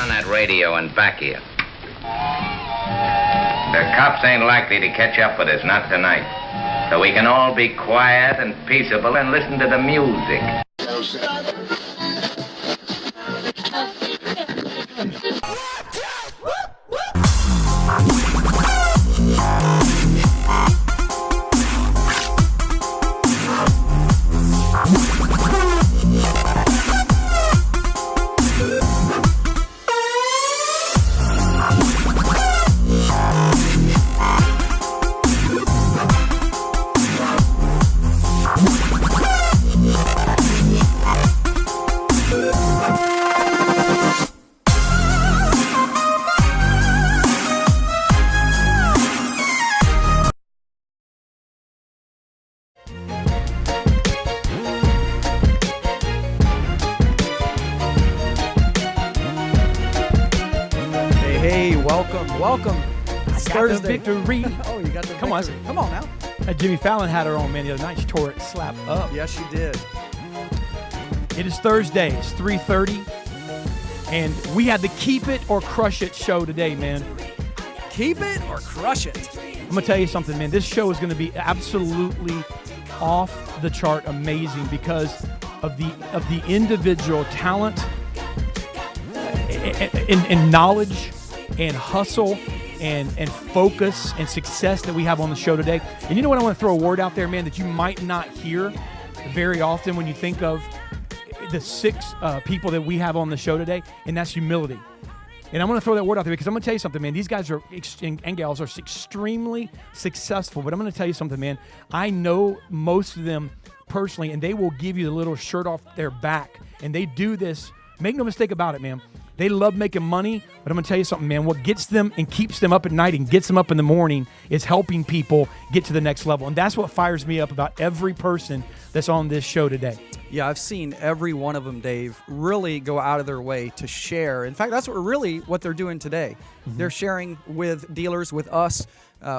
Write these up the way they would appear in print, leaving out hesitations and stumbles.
on that radio and back here. The cops ain't likely to catch up with us, not tonight. So we can all be quiet and peaceable and listen to the music. Welcome. It's Thursday. Victory. Oh, you got the Come victory. Come on now. Jimmy Fallon had her on, man, the other night. She tore it slap up. Yes, she did. It is Thursday. It's 3:30. And we had the Keep It or Crush It show today, man. Keep it or crush it. I'm going to tell you something, man. This show is going to be absolutely off the chart amazing because of the individual talent and knowledge and hustle and focus and success that we have on the show today. And you know what? I want to throw a word out there, man, that you might not hear very often when you think of the six people that we have on the show today, and that's humility. And I'm going to throw that word out there because I'm going to tell you something, man. These guys are and gals are extremely successful, but I'm going to tell you something, man. I know most of them personally, and they will give you the little shirt off their back, and they do this. Make no mistake about it, man. They love making money, but I'm going to tell you something, man. What gets them and keeps them up at night and gets them up in the morning is helping people get to the next level. And that's what fires me up about every person that's on this show today. Yeah, I've seen every one of them, Dave, really go out of their way to share. In fact, that's what they're doing today. Mm-hmm. They're sharing with dealers, with us,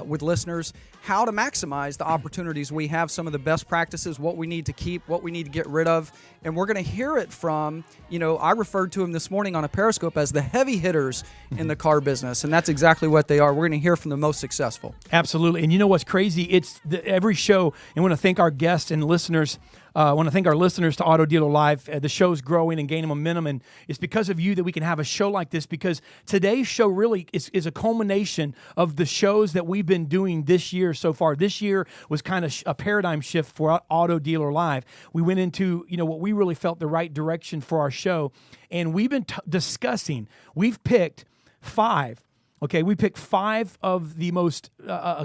with listeners, how to maximize the opportunities we have, some of the best practices, what we need to keep, what we need to get rid of. And we're going to hear it from, I referred to them this morning on a Periscope as the heavy hitters in the car business. And that's exactly what they are. We're going to hear from the most successful. Absolutely. And you know what's crazy? It's every show, and I want to thank our guests and listeners. I want to thank our listeners to Auto Dealer Live. The show's growing and gaining momentum, and it's because of you that we can have a show like this, because today's show really is a culmination of the shows that we've been doing this year so far. This year was kind of a paradigm shift for Auto Dealer Live. We went into, what we really felt the right direction for our show, and we've been discussing, we've picked five. Okay, we picked five of the most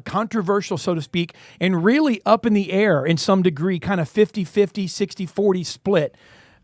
controversial, so to speak, and really up in the air in some degree, kind of 50-50, 60-40 split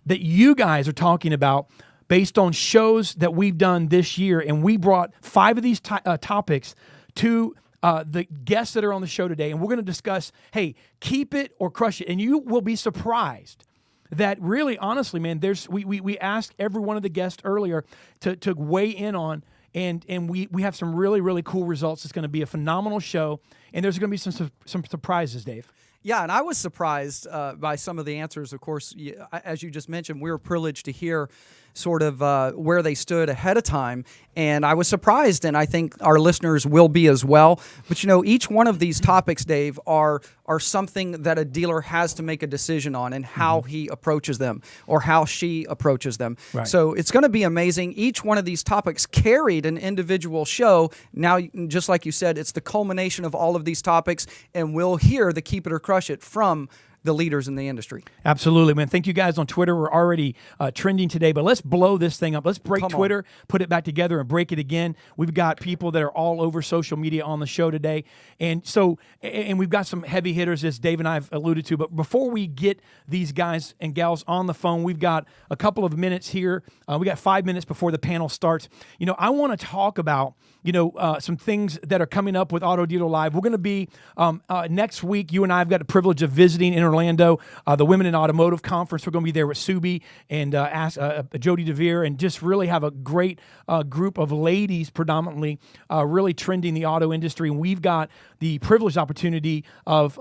that you guys are talking about based on shows that we've done this year. And we brought five of these topics to the guests that are on the show today, and we're going to discuss, hey, keep it or crush it. And you will be surprised that really, honestly, man, we asked every one of the guests earlier to weigh in on. And we have some really, really cool results. It's going to be a phenomenal show, and there's going to be some surprises, Dave. Yeah, and I was surprised by some of the answers. Of course, as you just mentioned, we were privileged to hear sort of where they stood ahead of time, and I was surprised, and I think our listeners will be as well. But each one of these topics, Dave, are something that a dealer has to make a decision on, and how he approaches them or how she approaches them. Right. So it's going to be amazing. Each one of these topics carried an individual show. Now, just like you said, it's the culmination of all of these topics, and we'll hear the Keep It or Crush It from the leaders in the industry. Absolutely, man. Thank you guys on Twitter. We're already trending today, but let's blow this thing up. Let's break Twitter, put it back together, and break it again. We've got people that are all over social media on the show today. And we've got some heavy hitters, as Dave and I have alluded to. But before we get these guys and gals on the phone, we've got a couple of minutes here. We got 5 minutes before the panel starts. I want to talk about, some things that are coming up with Auto Dealer Live. We're going to be, next week, you and I have got the privilege of visiting in Orlando, the Women in Automotive Conference. We're going to be there with Subi and Jody DeVere, and just really have a great group of ladies predominantly really trending the auto industry. And we've got the privileged opportunity of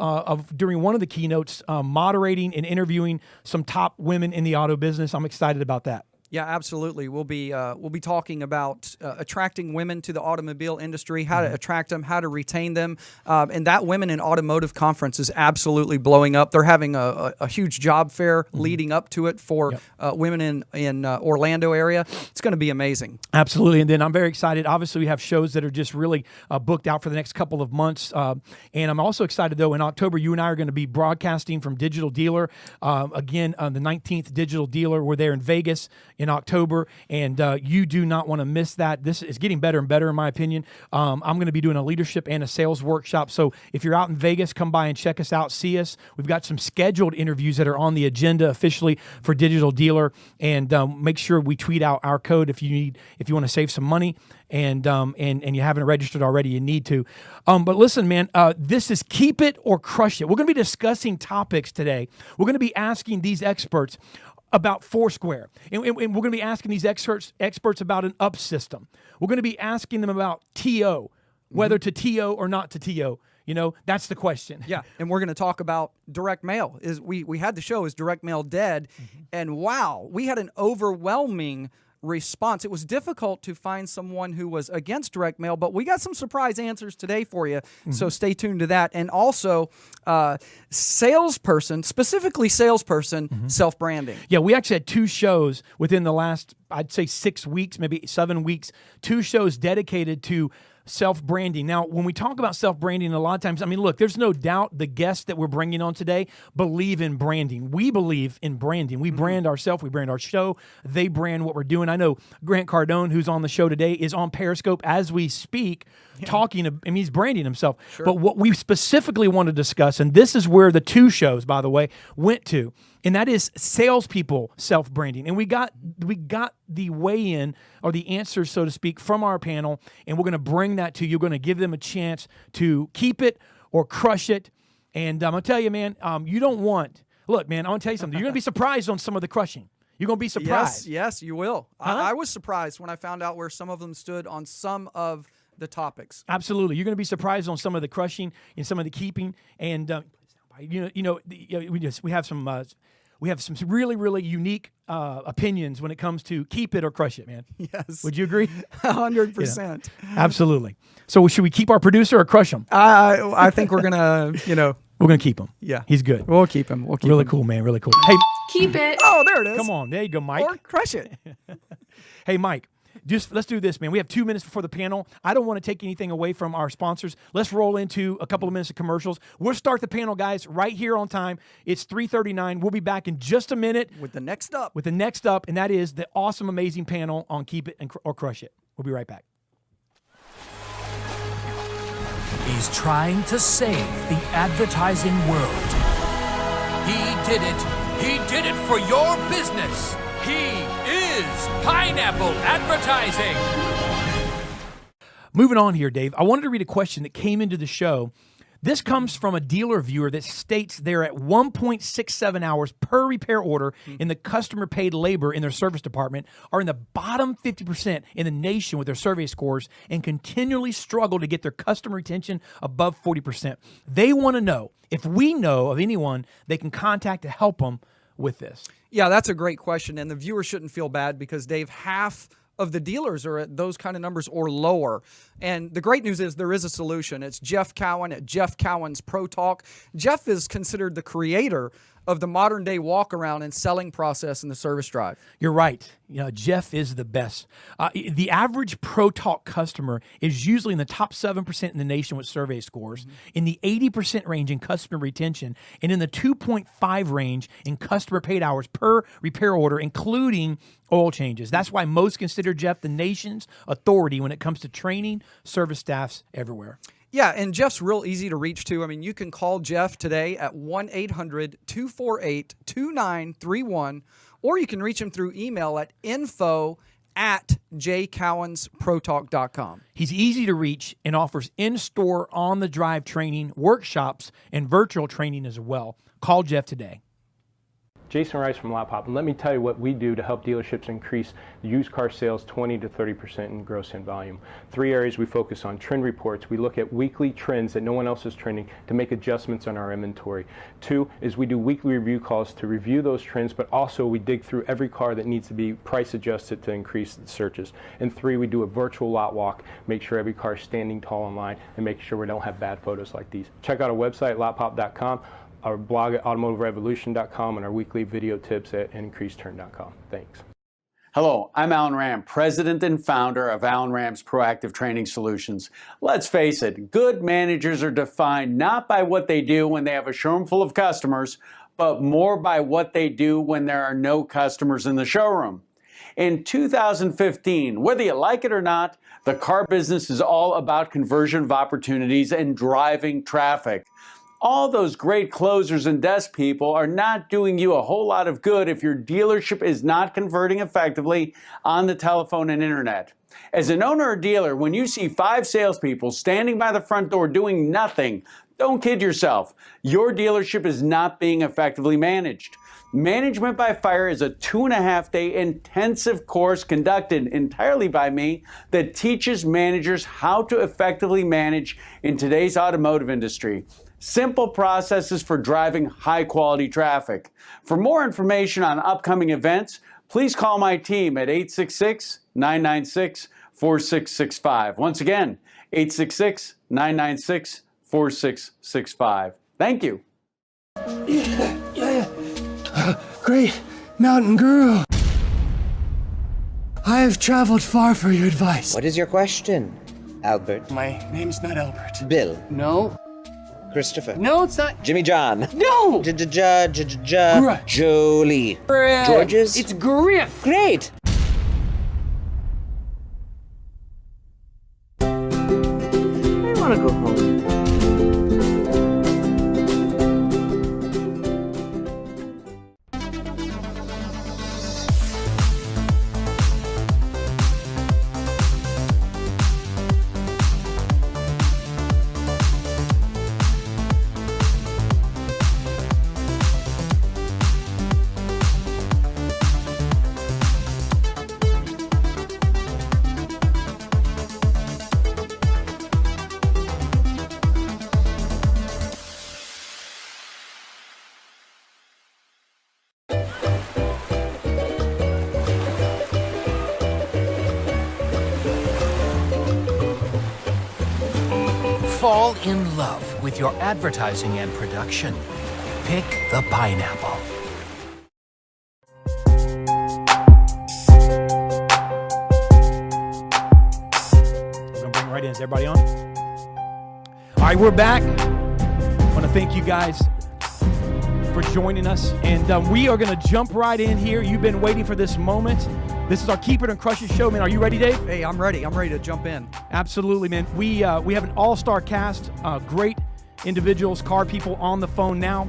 during one of the keynotes, moderating and interviewing some top women in the auto business. I'm excited about that. Yeah, absolutely. We'll be talking about attracting women to the automobile industry, how to attract them, how to retain them, and that Women in Automotive conference is absolutely blowing up. They're having a huge job fair leading up to it for women in Orlando area. It's going to be amazing. Absolutely, and then I'm very excited. Obviously, we have shows that are just really booked out for the next couple of months, and I'm also excited though. In October, you and I are going to be broadcasting from Digital Dealer again on the 19th Digital Dealer. We're there in Vegas in October, and you do not want to miss that. This is getting better and better, in my opinion. I'm going to be doing a leadership and a sales workshop. So if you're out in Vegas, come by and check us out, see us. We've got some scheduled interviews that are on the agenda officially for Digital Dealer, and make sure we tweet out our code if you want to save some money. And you haven't registered already, you need to. But listen, man, this is Keep It or Crush It. We're going to be discussing topics today. We're going to be asking these experts about Foursquare. And we're going to be asking these experts about an up system. We're going to be asking them about TO, whether to TO or not to TO. You know, that's the question. Yeah, and we're going to talk about direct mail. We had the show, Is Direct Mail Dead? And wow, we had an overwhelming response. It was difficult to find someone who was against direct mail, but we got some surprise answers today for you. So stay tuned to that. And also, specifically salesperson, self-branding. Yeah, we actually had 2 shows within the last, I'd say 6 weeks, maybe 7 weeks, 2 shows dedicated to self-branding. Now, when we talk about self-branding, a lot of times, I mean, look, there's no doubt the guests that we're bringing on today believe in branding. We believe in branding. We brand ourselves. We brand our show. They brand what we're doing. I know Grant Cardone, who's on the show today, is on Periscope as we speak, talking. I mean, he's branding himself. Sure. But what we specifically want to discuss, and this is where the 2 shows, by the way, went to, and that is salespeople self-branding. And we got the weigh-in, or the answers, so to speak, from our panel, and we're going to bring that to you. We're going to give them a chance to keep it or crush it. And I'm going to tell you, man, you don't want... Look, man, I want to tell you something. You're going to be surprised on some of the crushing. You're going to be surprised. Yes, you will. I was surprised when I found out where some of them stood on some of the topics. Absolutely. You're going to be surprised on some of the crushing and some of the keeping. And, we have some really, really unique opinions when it comes to keep it or crush it, man. Yes. Would you agree? 100%. Absolutely. So should we keep our producer or crush him? I think we're going to, We're going to keep him. Yeah. He's good. We'll keep him. Really cool, man. Really cool. Hey. Keep it. Oh, there it is. Come on. There you go, Mike. Or crush it. Hey, Mike. Let's do this, man. We have 2 minutes before the panel. I don't want to take anything away from our sponsors. Let's roll into a couple of minutes of commercials. We'll start the panel, guys, right here on time. It's 3:39. We'll be back in just a minute with the next up. And that is the awesome, amazing panel on Keep It or Crush It. We'll be right back. He's trying to save the advertising world. He did it. He did it for your business. He is Pineapple Advertising. Moving on here, Dave, I wanted to read a question that came into the show. This comes from a dealer viewer that states they're at 1.67 hours per repair order in the customer paid labor in their service department, are in the bottom 50% in the nation with their survey scores, and continually struggle to get their customer retention above 40%. They want to know if we know of anyone they can contact to help them with this. Yeah, that's a great question. And the viewer shouldn't feel bad because, Dave, half of the dealers are at those kind of numbers or lower. And the great news is there is a solution. It's Jeff Cowan at Jeff Cowan's Pro Talk. Jeff is considered the creator of the modern day walk around and selling process in the service drive. You're right. Jeff is the best. The average Pro Talk customer is usually in the top 7% in the nation with survey scores, in the 80% range in customer retention, and in the 2.5 range in customer paid hours per repair order, including oil changes. That's why most consider Jeff the nation's authority when it comes to training service staffs everywhere. Yeah, and Jeff's real easy to reach too. I mean, you can call Jeff today at 1-800-248-2931, or you can reach him through email at info@jcowensprotalk.com. He's easy to reach and offers in-store, on-the-drive training, workshops, and virtual training as well. Call Jeff today. Jason Rice from Lot Pop, and let me tell you what we do to help dealerships increase used car sales 20 to 30% in gross in volume. 3 areas we focus on: trend reports. We look at weekly trends that no one else is trending to make adjustments on our inventory. 2 is we do weekly review calls to review those trends, but also we dig through every car that needs to be price adjusted to increase the searches. And 3, we do a virtual lot walk, make sure every car is standing tall in line, and make sure we don't have bad photos like these. Check out our website, lotpop.com. our blog at automotiverevolution.com, and our weekly video tips at increaseturn.com. Thanks. Hello, I'm Alan Ram, president and founder of Alan Ram's Proactive Training Solutions. Let's face it, good managers are defined not by what they do when they have a showroom full of customers, but more by what they do when there are no customers in the showroom. In 2015, whether you like it or not, the car business is all about conversion of opportunities and driving traffic. All those great closers and desk people are not doing you a whole lot of good if your dealership is not converting effectively on the telephone and internet. As an owner or dealer, when you see 5 salespeople standing by the front door doing nothing, don't kid yourself. Your dealership is not being effectively managed. Management by Fire is a 2.5-day intensive course conducted entirely by me that teaches managers how to effectively manage in today's automotive industry. Simple processes for driving high-quality traffic. For more information on upcoming events, please call my team at 866-996-4665. Once again, 866-996-4665. Thank you. Great mountain guru. I have traveled far for your advice. What is your question, Albert? My name's not Albert. Bill. No. Christopher. No, it's not. Jimmy John. No. Jolie. George's. It's Griff. Great. I want to go home. Fall in love with your advertising and production. Pick the pineapple. We're gonna bring it right in. Is everybody on? All right, we're back. I want to thank you guys for joining us, and we are going to jump right in here. You've been waiting for this moment. This is our Keep It and Crush It show, man. Are you ready, Dave? Hey, I'm ready. I'm ready to jump in. Absolutely, man. We have an all-star cast, great individuals, car people on the phone now.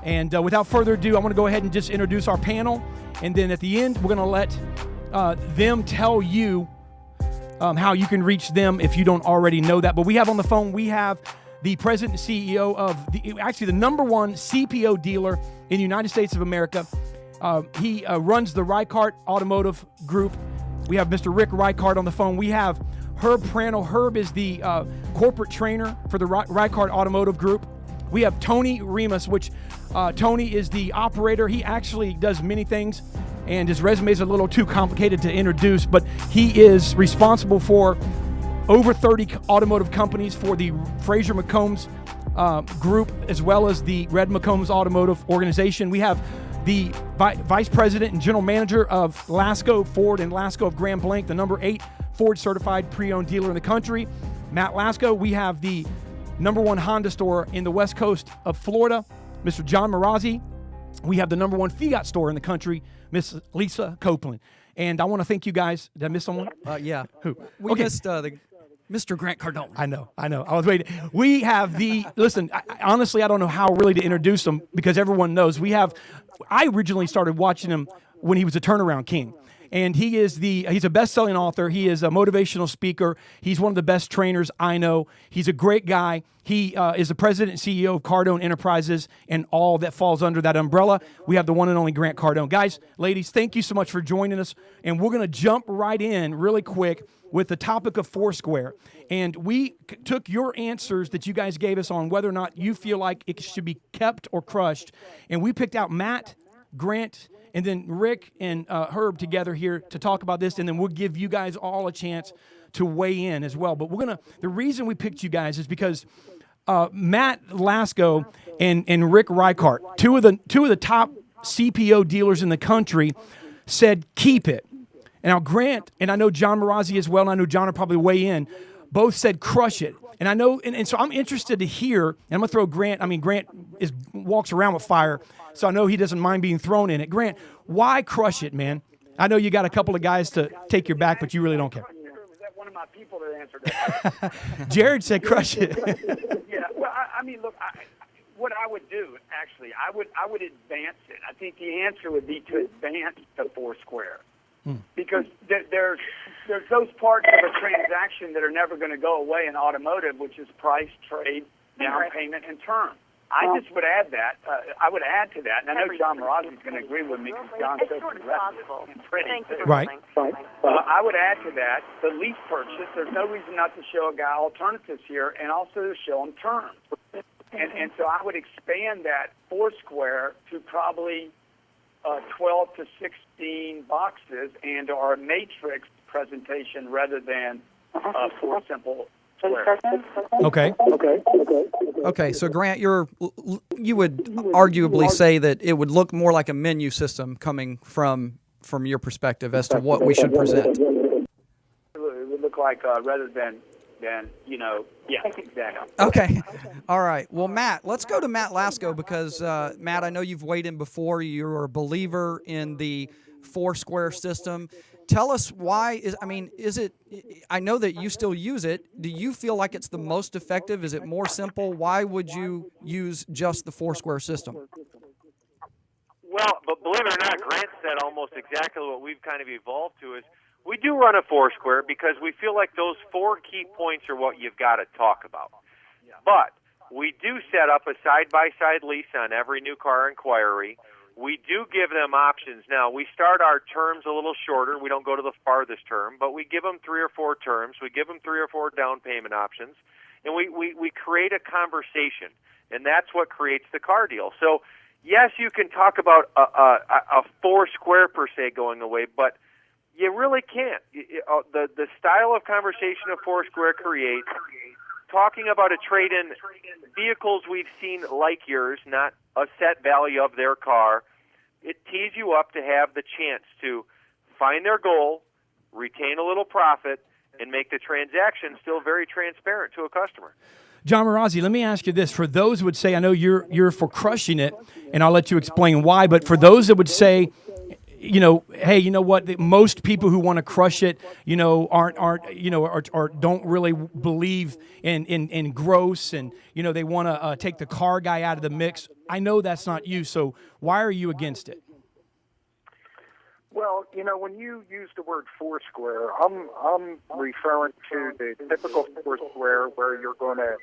And without further ado, I want to go ahead and just introduce our panel. And then at the end, we're going to let them tell you how you can reach them if you don't already know that. But we have on the phone, we have the president and CEO of the #1 CPO dealer in the United States of America. He runs the Reichardt Automotive Group. We have Mr. Rick Reichardt on the phone. We have Herb Prano. Herb is the corporate trainer for the Reichardt Automotive Group. We have Tony Remus, which Tony is the operator. He actually does many things, and his resume is a little too complicated to introduce, but he is responsible for over 30 automotive companies for the Fraser McCombs group, as well as the Red McCombs Automotive Organization. We have the Vice President and General Manager of Lasco Ford and Lasco of Grand Blanc, the #8 Ford certified pre-owned dealer in the country, Matt Lasco. We have the #1 Honda store in the West Coast of Florida, Mr. John Marazzi. We have the #1 Fiat store in the country, Miss Lisa Copeland. And I want to thank you guys. Did I miss someone? Yeah. Who? We missed Mr. Grant Cardone. I know. I was waiting. We have listen, honestly, I don't know how really to introduce him because everyone knows. I originally started watching him when he was a turnaround king. And he's a best-selling author. He is a motivational speaker. He's one of the best trainers I know. He's a great guy. He is the president and CEO of Cardone Enterprises and all that falls under that umbrella. We have the one and only Grant Cardone. Guys, ladies, thank you so much for joining us. And we're going to jump right in really quick with the topic of Foursquare. And we took your answers that you guys gave us on whether or not you feel like it should be kept or crushed. And we picked out Matt, Grant, and then Rick and Herb together here to talk about this, and then we'll give you guys all a chance to weigh in as well. But the reason we picked you guys is because Matt Lasco and Rick Reichart, two of the top CPO dealers in the country, said keep it. And now Grant, and I know John Marazzi as well, and I know John will probably weigh in, both said crush it. And I know, and so I'm interested to hear, and I'm going to throw Grant, Grant walks around with fire, so I know he doesn't mind being thrown in it. Grant, why crush it, man? I know you got a couple of guys to take your back, but you really don't care. Was that one of my people that answered that? Jared said crush it. Yeah, well, look, what I would do, actually, I would advance it. I think the answer would be to advance the Foursquare. Because there's those parts of a transaction that are never going to go away in automotive, which is price, trade, down payment, and term. I just would add that. I would add to that, and I know John Marazzi is going to agree with me because John's so progressive and pretty. Right. I would add to that the lease purchase. There's no reason not to show a guy alternatives here, and also to show him term. And so I would expand that Foursquare to probably 12 to 16 boxes and our matrix presentation rather than 4 simple squares. Okay, so Grant, you would arguably say that it would look more like a menu system coming from your perspective as to what we should present. It would look like rather than yeah, exactly. Okay. All right. Well, Matt, let's go to Matt Lasco because, Matt, I know you've weighed in before. You're a believer in the Foursquare system. Tell us why is it, I know that you still use it. Do you feel like it's the most effective? Is it more simple? Why would you use just the Foursquare system? Well, but believe it or not, Grant said almost exactly what we've kind of evolved to is we do run a Foursquare because we feel like those 4 key points are what you've got to talk about. But we do set up a side-by-side lease on every new car inquiry. We do give them options. Now, we start our terms a little shorter. We don't go to the farthest term, but we give them 3 or 4 terms. We give them 3 or 4 down payment options, and we create a conversation, and that's what creates the car deal. So, yes, you can talk about a Foursquare per se going away, but you really can't. The style of conversation a Foursquare creates, talking about a trade-in, vehicles we've seen like yours, not a set value of their car, it tees you up to have the chance to find their goal, retain a little profit, and make the transaction still very transparent to a customer. John Marazzi, let me ask you this. For those who would say, I know you're for crushing it, and I'll let you explain why, but for those that would say, hey, you know what? Most people who want to crush it, aren't or don't really believe in gross, and they want to take the car guy out of the mix. I know that's not you. So why are you against it? Well, when you use the word Foursquare, I'm referring to the typical Foursquare where you're going to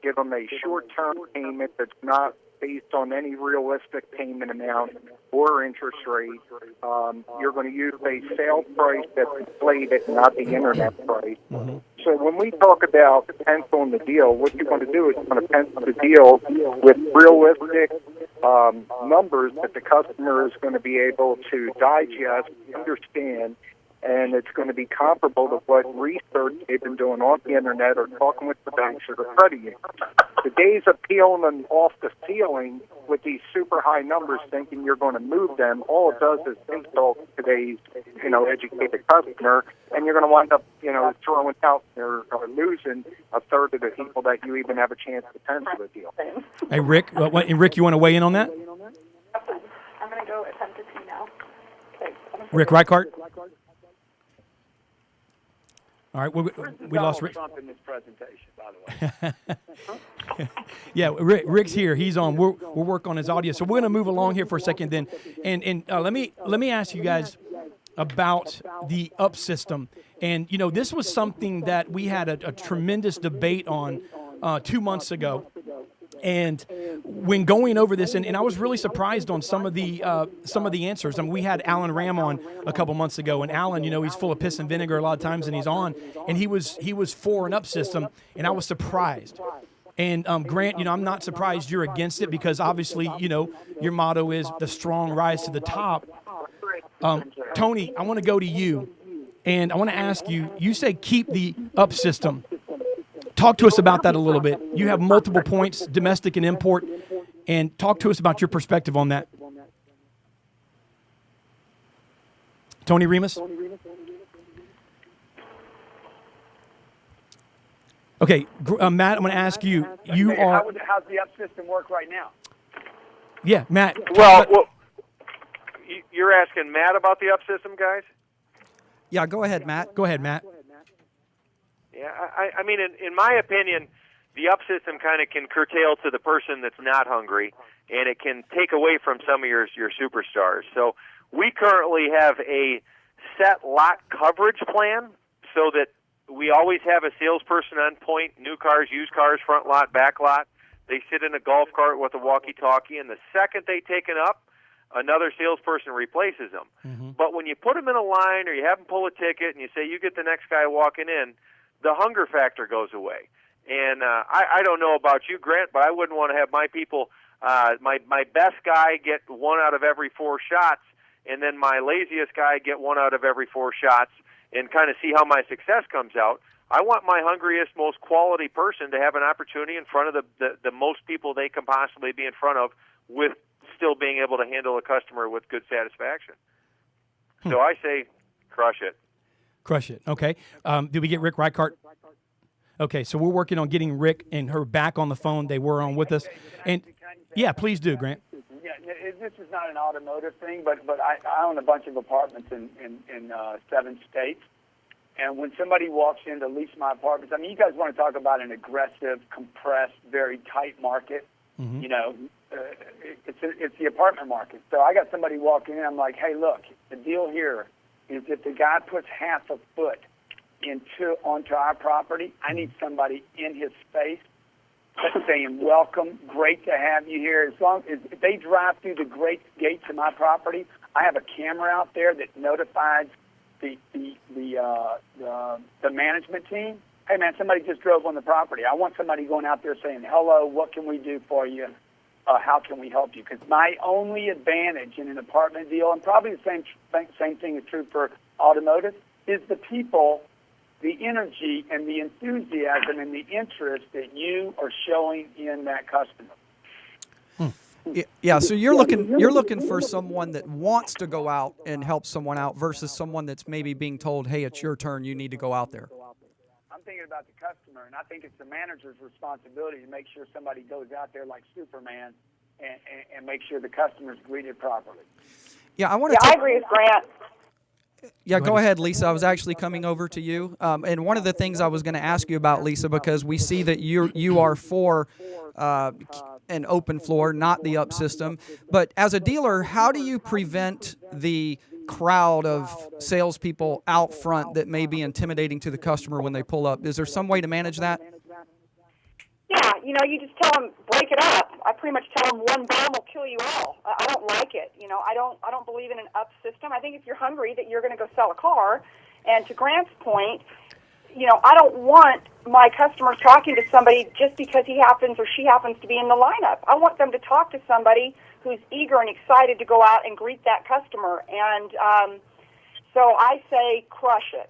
give them a short-term payment that's not based on any realistic payment amount or interest rate. You're going to use a sale price that's inflated, not the internet price. Mm-hmm. So when we talk about penciling the deal, what you're going to do is you're going to pencil the deal with realistic numbers that the customer is going to be able to digest, understand, and it's going to be comparable to what research they've been doing on the internet or talking with the banks or the credit unions. The days of peeling them off the ceiling with these super high numbers thinking you're going to move them, all it does is insult today's, educated customer, and you're going to wind up, throwing out or losing a third of the people that you even have a chance to pencil the deal. Hey, Rick, Rick, you want to weigh in on that? I'm going to go attempt to see now. Rick Reichart? All right, we lost Rick. Trump in this presentation, by the way. Yeah, Rick's here. He's on. We'll work on his audio. So we're going to move along here for a second then, and let me ask you guys. about the up system. And, you know, this was something that we had a tremendous debate on 2 months ago. And when going over this, and I was really surprised on some of the answers. I mean, we had Alan Ram on a couple months ago, and Alan, you know, he's full of piss and vinegar a lot of times, and he's on, and he was for an up system, and I was surprised. And Grant, you know, I'm not surprised you're against it because obviously, you know, your motto is the strong rise to the top. Tony, I want to go to you, and I want to ask you. You say keep the up system. Talk to us about that a little bit. You have multiple points, domestic and import, and talk to us about your perspective on that. Tony Remus? Okay, Matt, I'm going to ask you. You are. How's the up system work right now? Yeah, Matt. Well, you're asking Matt about the up system, guys? Yeah, go ahead, Matt. Go ahead, Matt. Yeah, I mean, in my opinion, the up system kind of can curtail to the person that's not hungry, and it can take away from some of your superstars. So we currently have a set lot coverage plan so that we always have a salesperson on point, new cars, used cars, front lot, back lot. They sit in a golf cart with a walkie-talkie, and the second they take it up, another salesperson replaces them. Mm-hmm. But when you put them in a line or you have them pull a ticket and you say you get the next guy walking in, the hunger factor goes away. And I don't know about you, Grant, but I wouldn't want to have my people, my best guy get 1 out of every 4 shots, and then my laziest guy get 1 out of every 4 shots, and kind of see how my success comes out. I want my hungriest, most quality person to have an opportunity in front of the most people they can possibly be in front of, with still being able to handle a customer with good satisfaction. So I say, crush it. Crush it. Okay. Did we get Rick Reichart? Okay, so we're working on getting Rick and her back on the phone. They were on with us. And yeah, please do, Grant. Yeah, this is not an automotive thing, but I own a bunch of apartments in 7 states. And when somebody walks in to lease my apartments, I mean, you guys want to talk about an aggressive, compressed, very tight market. Mm-hmm. You know, it's the apartment market. So I got somebody walking in. I'm like, hey, look, the deal here is if the guy puts half a foot onto our property, I need somebody in his space saying, welcome, great to have you here. As long as if they drive through the great gates of my property, I have a camera out there that notifies the management team. Hey, man, somebody just drove on the property. I want somebody going out there saying, hello, what can we do for you? How can we help you? Because my only advantage in an apartment deal, and probably the same thing is true for automotive, is the people, the energy, and the enthusiasm and the interest that you are showing in that customer. Yeah, so you're looking for someone that wants to go out and help someone out versus someone that's maybe being told, hey, it's your turn, you need to go out there. I'm thinking about the customer, and I think it's the manager's responsibility to make sure somebody goes out there like Superman and make sure the customer's greeted properly. Yeah, I agree with Grant. Yeah, go ahead, Lisa. I was actually coming over to you. And one of the things I was going to ask you about, Lisa, because we see that you are for an open floor, not the up system. But as a dealer, how do you prevent the crowd of salespeople out front that may be intimidating to the customer when they pull up? Is there some way to manage that? Yeah, you know, you just tell them, break it up. I pretty much tell them one bomb will kill you all. I don't like it. You know, I don't believe in an up system. I think if you're hungry that you're going to go sell a car. And to Grant's point, you know, I don't want my customers talking to somebody just because he happens or she happens to be in the lineup. I want them to talk to somebody who's eager and excited to go out and greet that customer. And so I say crush it.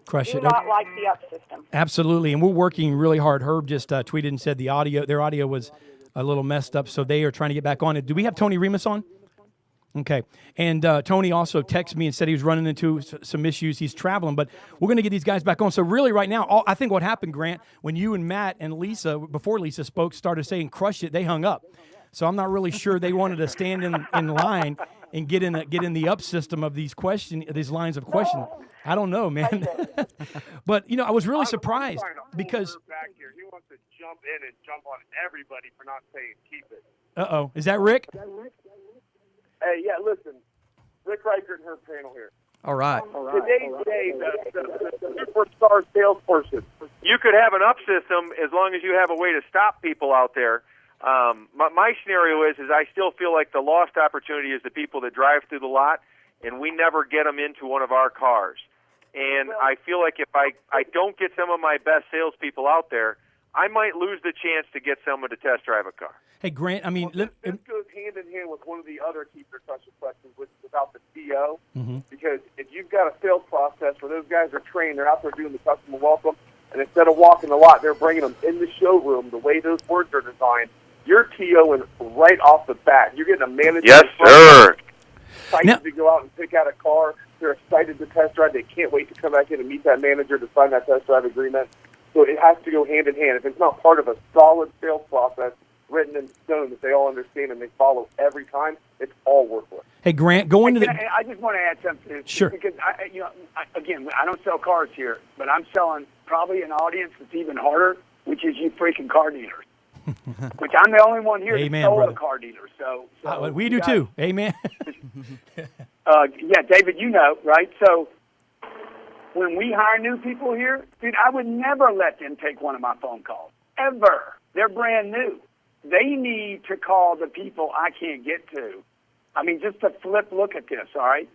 Crush Do it. not like the up system. Absolutely, and we're working really hard. Herb just tweeted and said their audio was a little messed up, so they are trying to get back on it. Do we have Tony Remus on? Okay, and Tony also texted me and said he was running into some issues. He's traveling, but we're going to get these guys back on. So really right now, I think what happened, Grant, when you and Matt and Lisa, before Lisa spoke, started saying crush it, they hung up. So I'm not really sure they wanted to stand in line and get in the up system of these lines of question. I don't know, man. But, you know, I was really surprised because back here. He wants to jump in and jump on everybody for not saying keep it. Uh-oh. Is that Rick? Hey, yeah, listen. Rick Reichert and her panel here. All right. Today's day, the superstar salesperson. You could have an up system as long as you have a way to stop people out there. My scenario is I still feel like the lost opportunity is the people that drive through the lot, and we never get them into one of our cars. And I feel like if I don't get some of my best salespeople out there, I might lose the chance to get someone to test drive a car. Hey, Grant, I mean... this goes hand in hand with one of the other keep your question questions, which is about the TO. Mm-hmm. Because if you've got a sales process where those guys are trained, they're out there doing the customer welcome, and instead of walking the lot, they're bringing them in the showroom, the way those boards are designed, you're TOing right off the bat. You're getting a manager. Yes, sir. Excited to go out and pick out a car. They're excited to test drive. They can't wait to come back in and meet that manager to sign that test drive agreement. So it has to go hand in hand. If it's not part of a solid sales process written in stone that they all understand and they follow every time, it's all worthless. Hey, Grant, go into the... I just want to add something. Sure. Because, again, I don't sell cars here, but I'm selling probably an audience that's even harder, which is you freaking car dealers. Which I'm the only one here Amen, that sold brother. a car dealer. So we do too. Amen. Yeah, David, you know, right? So when we hire new people here, dude, I would never let them take one of my phone calls, ever. They're brand new. They need to call the people I can't get to. I mean, just a flip look at this, all right?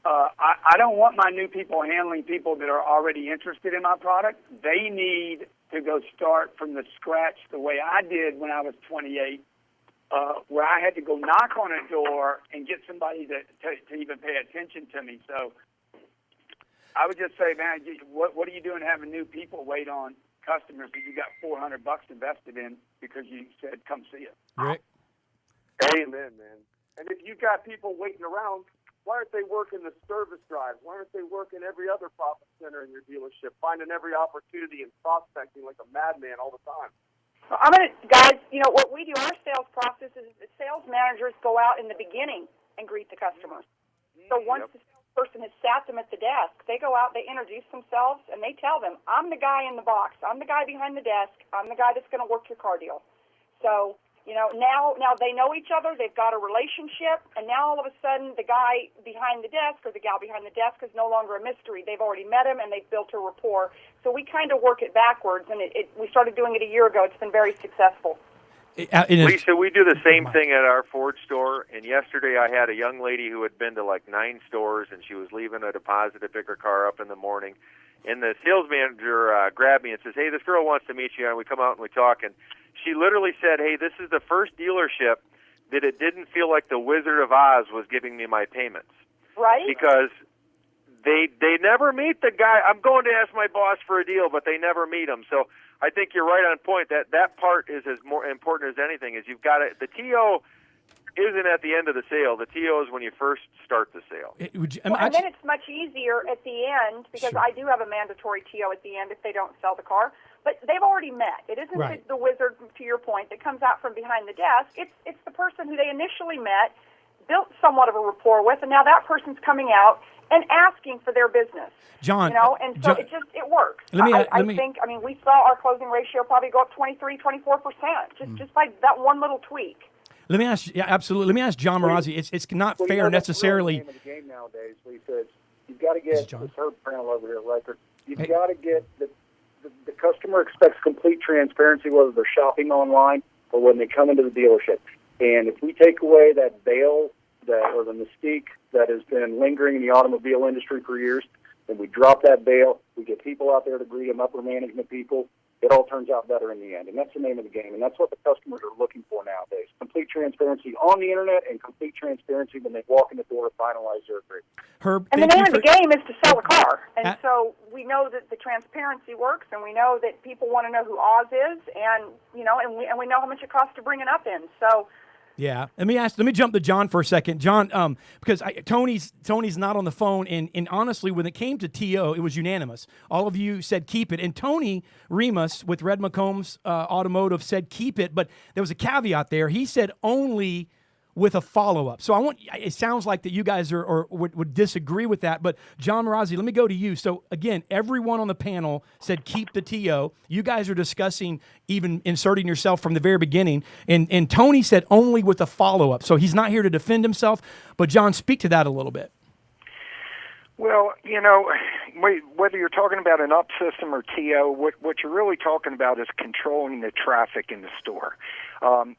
I don't want my new people handling people that are already interested in my product. They need to go start from the scratch the way I did when I was 28, where I had to go knock on a door and get somebody to even pay attention to me. So I would just say, man, what are you doing having new people wait on customers that you got $400 invested in because you said, come see us? Rick? Amen, man. And if you've got people waiting around, why aren't they working the service drive? Why aren't they working every other profit center in your dealership, finding every opportunity and prospecting like a madman all the time? I'm going to, guys, you know, what we do, our sales process is the sales managers go out in the beginning and greet the customers. So once the salesperson has sat them at the desk, they go out, they introduce themselves, and they tell them, I'm the guy in the box. I'm the guy behind the desk. I'm the guy that's going to work your car deal. So, you know, now they know each other. They've got a relationship, and now all of a sudden the guy behind the desk or the gal behind the desk is no longer a mystery. They've already met him, and they've built a rapport. So we kind of work it backwards, and we started doing it a year ago. It's been very successful. Lisa, we do the same thing at our Ford store, and yesterday I had a young lady who had been to like 9 stores, and she was leaving a deposit to pick her car up in the morning, and the sales manager grabbed me and says, hey, this girl wants to meet you, and we come out and we talk, and she literally said, hey, this is the first dealership that it didn't feel like the Wizard of Oz was giving me my payments. Right. Because they never meet the guy. I'm going to ask my boss for a deal, but they never meet him. So I think you're right on point. That part is as more important as anything. Is you've got to, the TO isn't at the end of the sale. The TO is when you first start the sale. And then it's much easier at the end because I do have a mandatory TO at the end if they don't sell the car. But they've already met. It isn't the wizard, to your point, that comes out from behind the desk. It's the person who they initially met, built somewhat of a rapport with, and now that person's coming out and asking for their business. John, you know, and so it works. I think, we saw our closing ratio probably go up 23-24% just by that one little tweak. Let me ask, absolutely. Let me ask John Marazzi. It's not fair necessarily. That's the name of the game nowadays, Lisa. You've got to get this Herb panel over here, record. You've got to get the customer expects complete transparency whether they're shopping online or when they come into the dealership. And if we take away that veil or the mystique that has been lingering in the automobile industry for years, and we drop that veil, we get people out there to greet them, upper management people, it all turns out better in the end. And that's the name of the game. And that's what the customers are looking for nowadays. Complete transparency on the internet and complete transparency when they walk in the door to finalize their agreement. Herb, and the name of the game is to sell a car. And so we know that the transparency works, and we know that people want to know who Oz is, and we know how much it costs to bring it up in. So yeah, let me jump to John for a second. John, because Tony's not on the phone, and honestly, when it came to TO, it was unanimous. All of you said keep it, and Tony Remus with Red McCombs Automotive said keep it, but there was a caveat there. He said only with a follow-up. So it sounds like that you guys would disagree with that, but John Marazzi, let me go to you. So again, everyone on the panel said keep the TO. You guys are discussing even inserting yourself from the very beginning, and Tony said only with a follow-up. So he's not here to defend himself, but John, speak to that a little bit. Well, whether you're talking about an up system or TO, what you're really talking about is controlling the traffic in the store.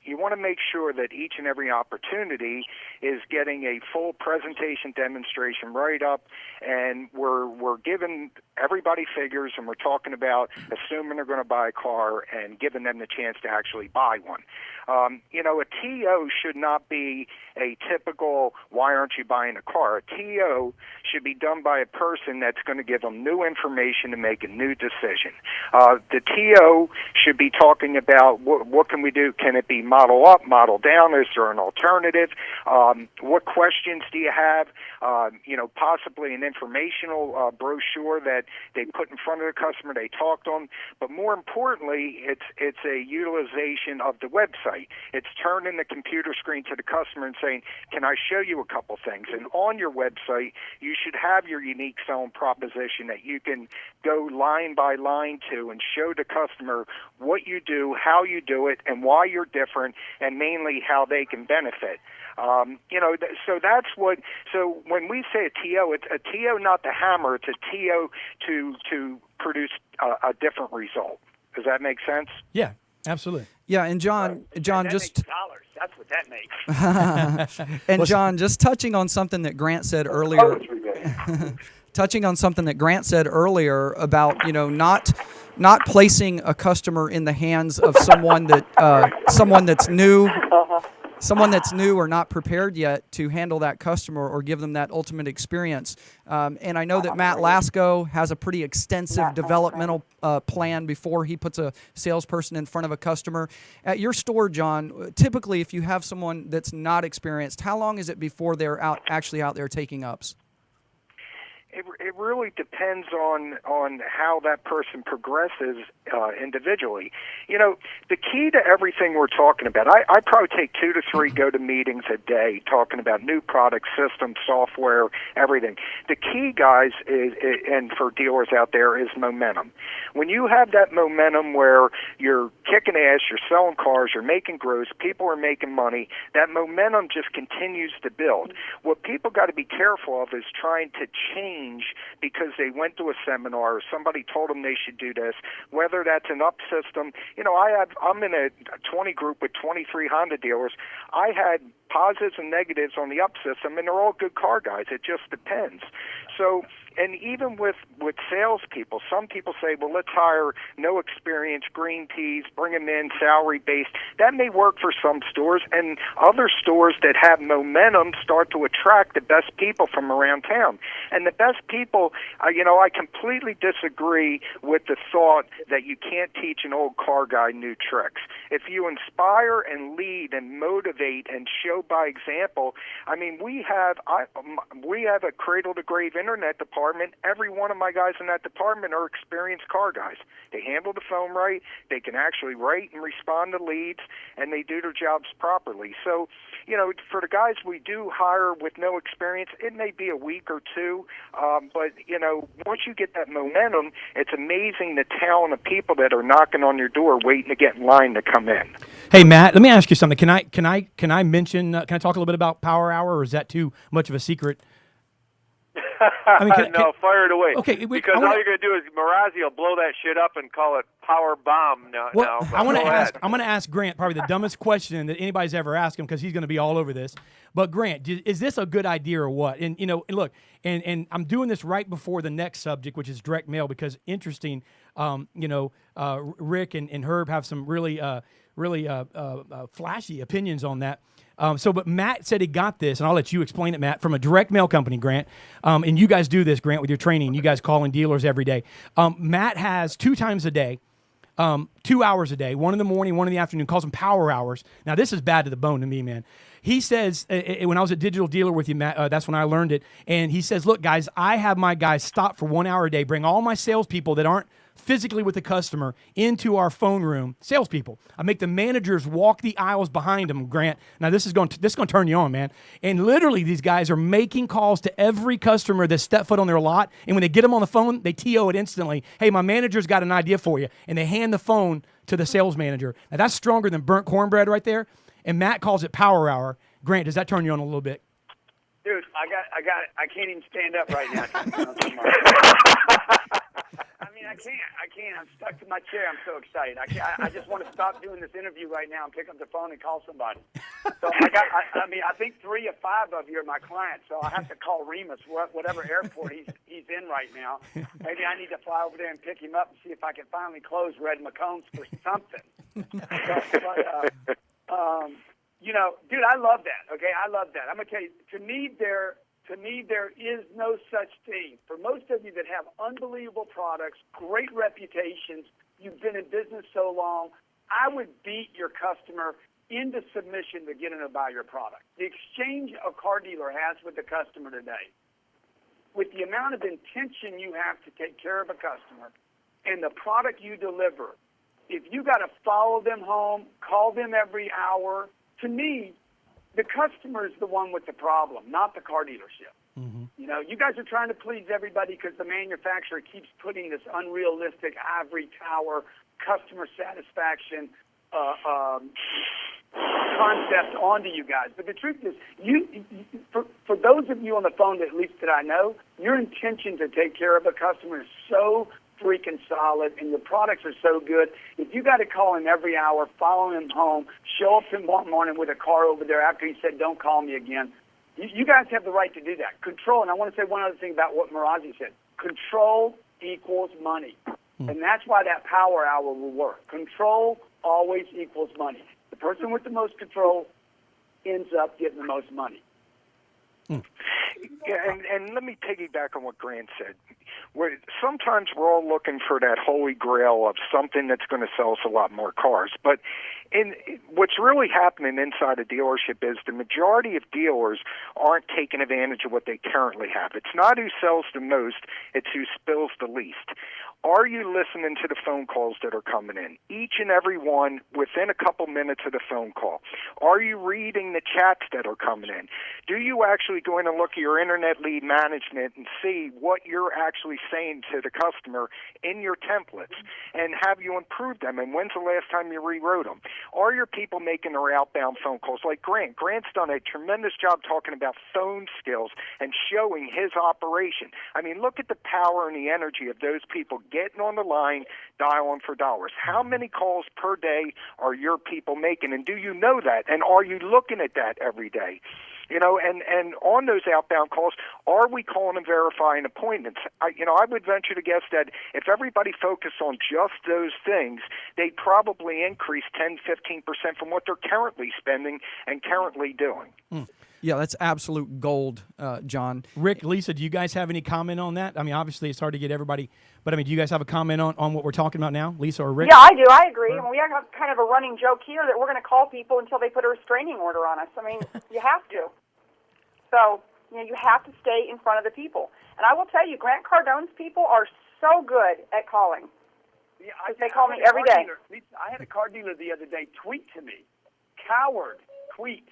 You want to make sure that each and every opportunity is getting a full presentation demonstration right up, and we're giving everybody figures, and we're talking about assuming they're going to buy a car and giving them the chance to actually buy one. A TO should not be a typical, why aren't you buying a car? A TO should be done by a person that's going to give them new information to make a new decision. The TO should be talking about what can we do? Can it be model up, model down? Is there an alternative? What questions do you have? Possibly an informational brochure that they put in front of the customer, they talk to them. But more importantly, it's a utilization of the website. It's turning the computer screen to the customer and saying, can I show you a couple things? And on your website, you should have your unique selling proposition that you can go line by line to and show the customer what you do, how you do it, and why you're different, and mainly how they can benefit. So that's what. So when we say a TO, it's a TO not to hammer. It's a TO to produce a different result. Does that make sense? Yeah, absolutely. Yeah, and John, That just makes dollars. That's what that makes. and John, just touching on something that Grant said earlier. Touching on something that Grant said earlier about not placing a customer in the hands of someone that's new. Someone that's new or not prepared yet to handle that customer or give them that ultimate experience. And I know that Matt Lasco has a pretty extensive developmental plan before he puts a salesperson in front of a customer. At your store, John, typically if you have someone that's not experienced, how long is it before they're actually out there taking ups? It really depends on how that person progresses individually. The key to everything we're talking about, I probably take 2 to 3 go-to-meetings a day talking about new products, systems, software, everything. The key, guys, and for dealers out there, is momentum. When you have that momentum where you're kicking ass, you're selling cars, you're making gross, people are making money, that momentum just continues to build. What people got to be careful of is trying to change because they went to a seminar or somebody told them they should do this, whether that's an up system. I'm in a 20 group with 23 Honda dealers. I had positives and negatives on the up system, and they're all good car guys. It just depends. So, and even with salespeople, some people say, well, let's hire no experience, green peas, bring them in, salary-based. That may work for some stores, and other stores that have momentum start to attract the best people from around town. And the best people, I completely disagree with the thought that you can't teach an old car guy new tricks. If you inspire and lead and motivate and show by example, we have a cradle-to-grave internet department. Every one of my guys in that department are experienced car guys. They handle the phone right. They can actually write and respond to leads, and they do their jobs properly. So, for the guys we do hire with no experience, it may be a week or two, but, once you get that momentum, it's amazing the talent of people that are knocking on your door waiting to get in line to come in. Hey, Matt, let me ask you something. Can I mention? Can I talk a little bit about Power Hour, or is that too much of a secret? No, fire it away. Okay, because all you're going to do is Marazzi will blow that shit up and call it Power Bomb. I want to ask Grant probably the dumbest question that anybody's ever asked him because he's going to be all over this. But Grant, is this a good idea or what? And look, and I'm doing this right before the next subject, which is direct mail, because interesting. Rick and Herb have some really flashy opinions on that. But Matt said he got this, and I'll let you explain it, Matt, from a direct mail company, Grant. And you guys do this, Grant, with your training. You guys call in dealers every day. Matt has 2 times a day, 2 hours a day, 1 in the morning, 1 in the afternoon, calls them power hours. Now, this is bad to the bone to me, man. He says, when I was at Digital Dealer with you, Matt, that's when I learned it. And he says, look, guys, I have my guys stop for 1 hour a day, bring all my salespeople that aren't physically with the customer into our phone room, salespeople. I make the managers walk the aisles behind them, Grant. Now, this is going to turn you on, man. And literally, these guys are making calls to every customer that step foot on their lot. And when they get them on the phone, they TO it instantly. Hey, my manager's got an idea for you. And they hand the phone to the sales manager. Now, that's stronger than burnt cornbread right there. And Matt calls it Power Hour. Grant, does that turn you on a little bit? Dude, I can't even stand up right now. I mean, I can't. I'm stuck to my chair. I'm so excited. I just want to stop doing this interview right now and pick up the phone and call somebody. So I think 3 or 5 of you are my clients, so I have to call Remus, whatever airport he's in right now. Maybe I need to fly over there and pick him up and see if I can finally close Red McCombs for something. You know, dude, I love that. Okay, I love that. I'm gonna tell you. To me, there is no such thing. For most of you that have unbelievable products, great reputations, you've been in business so long, I would beat your customer into submission to get them to buy your product. The exchange a car dealer has with the customer today, with the amount of intention you have to take care of a customer and the product you deliver, if you got to follow them home, call them every hour, to me, the customer is the one with the problem, not the car dealership. Mm-hmm. You know, you guys are trying to please everybody because the manufacturer keeps putting this unrealistic ivory tower customer satisfaction concept onto you guys. But the truth is, for those of you on the phone, at least that I know, your intention to take care of a customer is so freaking solid, and your products are so good. If you got to call him every hour, follow him home, show up in one morning with a car over there after he said, "Don't call me again," you guys have the right to do that. Control, and I want to say one other thing about what Marazi said. Control equals money, and that's why that power hour will work. Control always equals money. The person with the most control ends up getting the most money. Yeah, and let me piggyback on what Grant said. Sometimes we're all looking for that holy grail of something that's going to sell us a lot more cars. But what's really happening inside a dealership is the majority of dealers aren't taking advantage of what they currently have. It's not who sells the most, it's who spills the least. Are you listening to the phone calls that are coming in? Each and every one within a couple minutes of the phone call. Are you reading the chats that are coming in? Do you actually go in and look at your internet lead management and see what you're actually saying to the customer in your templates? And have you improved them? And when's the last time you rewrote them? Are your people making their outbound phone calls? Like Grant. Grant's done a tremendous job talking about phone skills and showing his operation. I mean, look at the power and the energy of those people getting on the line, dialing for dollars. How many calls per day are your people making? And do you know that? And are you looking at that every day? You know, and on those outbound calls, are we calling and verifying appointments? I would venture to guess that if everybody focused on just those things, they'd probably increase 10-15% from what they're currently spending and currently doing. Yeah, that's absolute gold, John. Rick, Lisa, do you guys have any comment on that? I mean, obviously it's hard to get everybody, but I mean, do you guys have a comment on what we're talking about now, Lisa or Rick? Yeah, I do. I agree. And we have kind of a running joke here that we're going to call people until they put a restraining order on us. I mean, you have to. So, you have to stay in front of the people. And I will tell you, Grant Cardone's people are so good at calling. Yeah, they call me every day. I had a car dealer the other day tweet to me, coward tweet,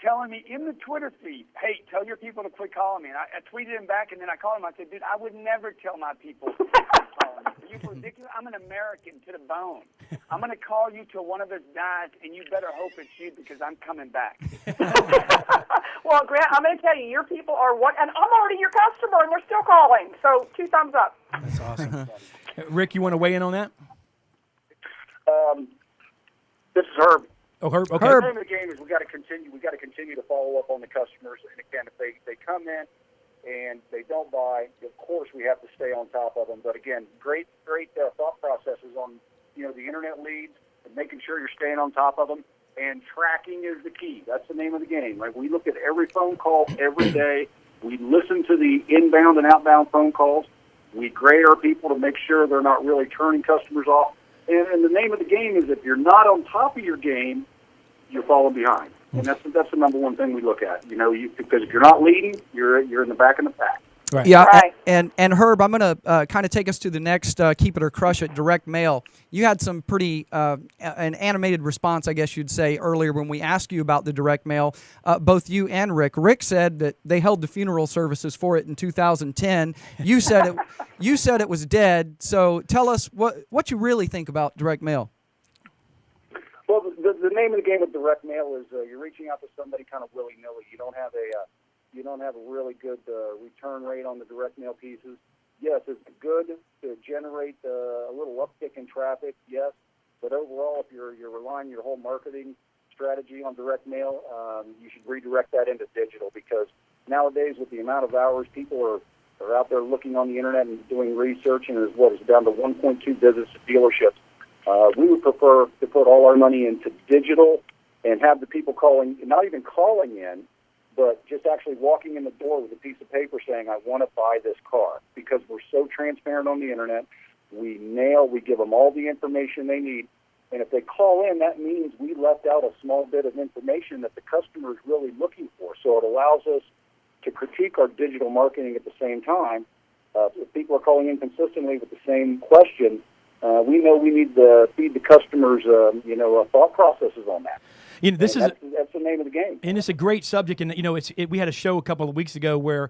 telling me in the Twitter feed, "Hey, tell your people to quit calling me." And I tweeted him back, and then I called him. I said, "Dude, I would never tell my people to quit calling me. You're ridiculous. I'm an American to the bone. I'm going to call you till one of us dies, and you better hope it's you because I'm coming back." Well, Grant, I'm going to tell you, your people are what, and I'm already your customer, and they're still calling. So 2 thumbs up. That's awesome. Rick, you want to weigh in on that? This is Herb. Oh, Herb. Okay. The name of the game is we got to continue. We got to continue to follow up on the customers. And again, if they come in and they don't buy, of course we have to stay on top of them. But again, great thought processes on the internet leads and making sure you're staying on top of them. And tracking is the key. That's the name of the game. Right? We look at every phone call every day. We listen to the inbound and outbound phone calls. We grade our people to make sure they're not really turning customers off. And the name of the game is if you're not on top of your game, you're falling behind. And that's the number one thing we look at. Because if you're not leading, you're in the back of the pack. Right. Yeah, right. And Herb, I'm going to kind of take us to the next Keep It or Crush It direct mail. You had some pretty an animated response, I guess you'd say, earlier when we asked you about the direct mail, both you and Rick. Rick said that they held the funeral services for it in 2010. You said it was dead. So tell us what you really think about direct mail. Well, the name of the game with direct mail is you're reaching out to somebody kind of willy-nilly. You don't have you don't have a really good return rate on the direct mail pieces. Yes, it's good to generate a little uptick in traffic, yes, but overall, if you're relying your whole marketing strategy on direct mail, you should redirect that into digital, because nowadays with the amount of hours people are out there looking on the internet and doing research, and is down to 1.2 visits to dealerships. We would prefer to put all our money into digital and have the people calling, not even calling in, but just actually walking in the door with a piece of paper saying, I want to buy this car, because we're so transparent on the internet. We give them all the information they need. And if they call in, that means we left out a small bit of information that the customer is really looking for. So it allows us to critique our digital marketing at the same time. If people are calling in consistently with the same question, we know we need to feed the customers, thought processes on that. That's the name of the game. And it's a great subject. And, we had a show a couple of weeks ago where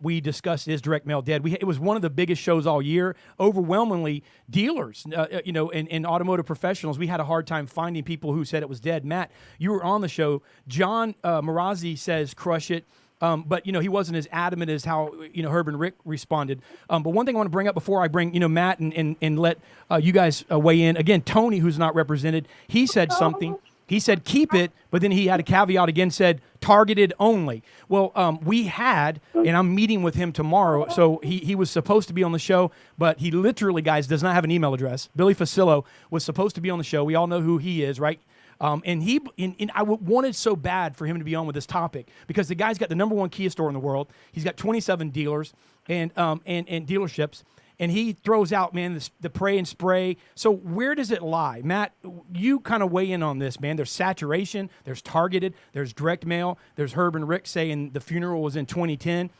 we discussed, is direct mail dead? It was one of the biggest shows all year. Overwhelmingly, dealers, and automotive professionals, we had a hard time finding people who said it was dead. Matt, you were on the show. John Marazzi says crush it. But, he wasn't as adamant as how, Herb and Rick responded. But one thing I want to bring up before I bring, Matt and let you guys weigh in. Again, Tony, who's not represented, he said something. He said, keep it, but then he had a caveat again, said, targeted only. Well, we had, and I'm meeting with him tomorrow, so he was supposed to be on the show, but he literally, guys, does not have an email address. Billy Facillo was supposed to be on the show. We all know who he is, right? And I wanted so bad for him to be on with this topic, because the guy's got the number one Kia store in the world. He's got 27 dealers and dealerships. And he throws out, man, the pray and spray. So where does it lie? Matt, you kind of weigh in on this, man. There's saturation, there's targeted, there's direct mail, there's Herb and Rick saying the funeral was in 2010.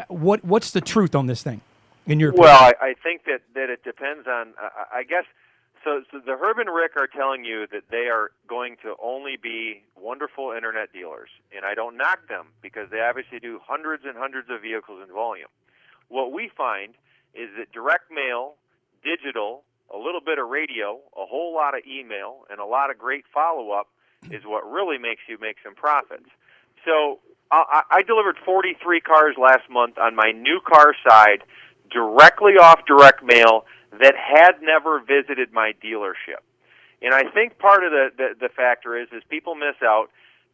What's the truth on this thing, in your opinion? Well, I think that it depends on, I guess, so the Herb and Rick are telling you that they are going to only be wonderful internet dealers. And I don't knock them, because they obviously do hundreds and hundreds of vehicles in volume. What we find is that direct mail, digital, a little bit of radio, a whole lot of email, and a lot of great follow-up is what really makes you make some profits. So I delivered 43 cars last month on my new car side directly off direct mail that had never visited my dealership. And I think part of the factor is people miss out.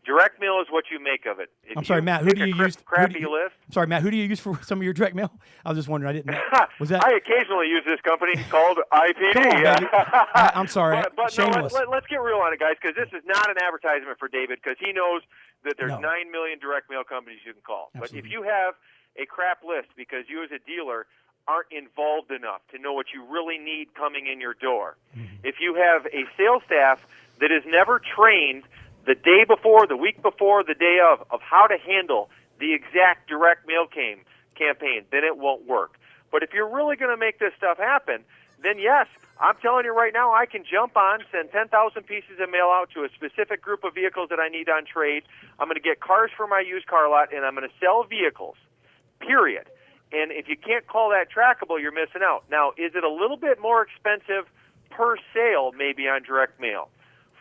Direct mail is what you make of it. I'm sorry, Matt. Who do you use? Crappy list. I'm sorry, Matt. Who do you use for some of your direct mail? I was just wondering. I didn't know. Was that? I occasionally use this company called IPD. Come on, baby. I'm sorry. But shameless. No, let's get real on it, guys, because this is not an advertisement for David, because he knows that there's 9 million direct mail companies you can call. Absolutely. But if you have a crap list because you as a dealer aren't involved enough to know what you really need coming in your door, if you have a sales staff that is never trained the day before, the week before, the day of how to handle the exact direct mail campaign, then it won't work. But if you're really going to make this stuff happen, then yes, I'm telling you right now, I can jump on, send 10,000 pieces of mail out to a specific group of vehicles that I need on trade. I'm going to get cars for my used car lot, and I'm going to sell vehicles, period. And if you can't call that trackable, you're missing out. Now, is it a little bit more expensive per sale maybe on direct mail?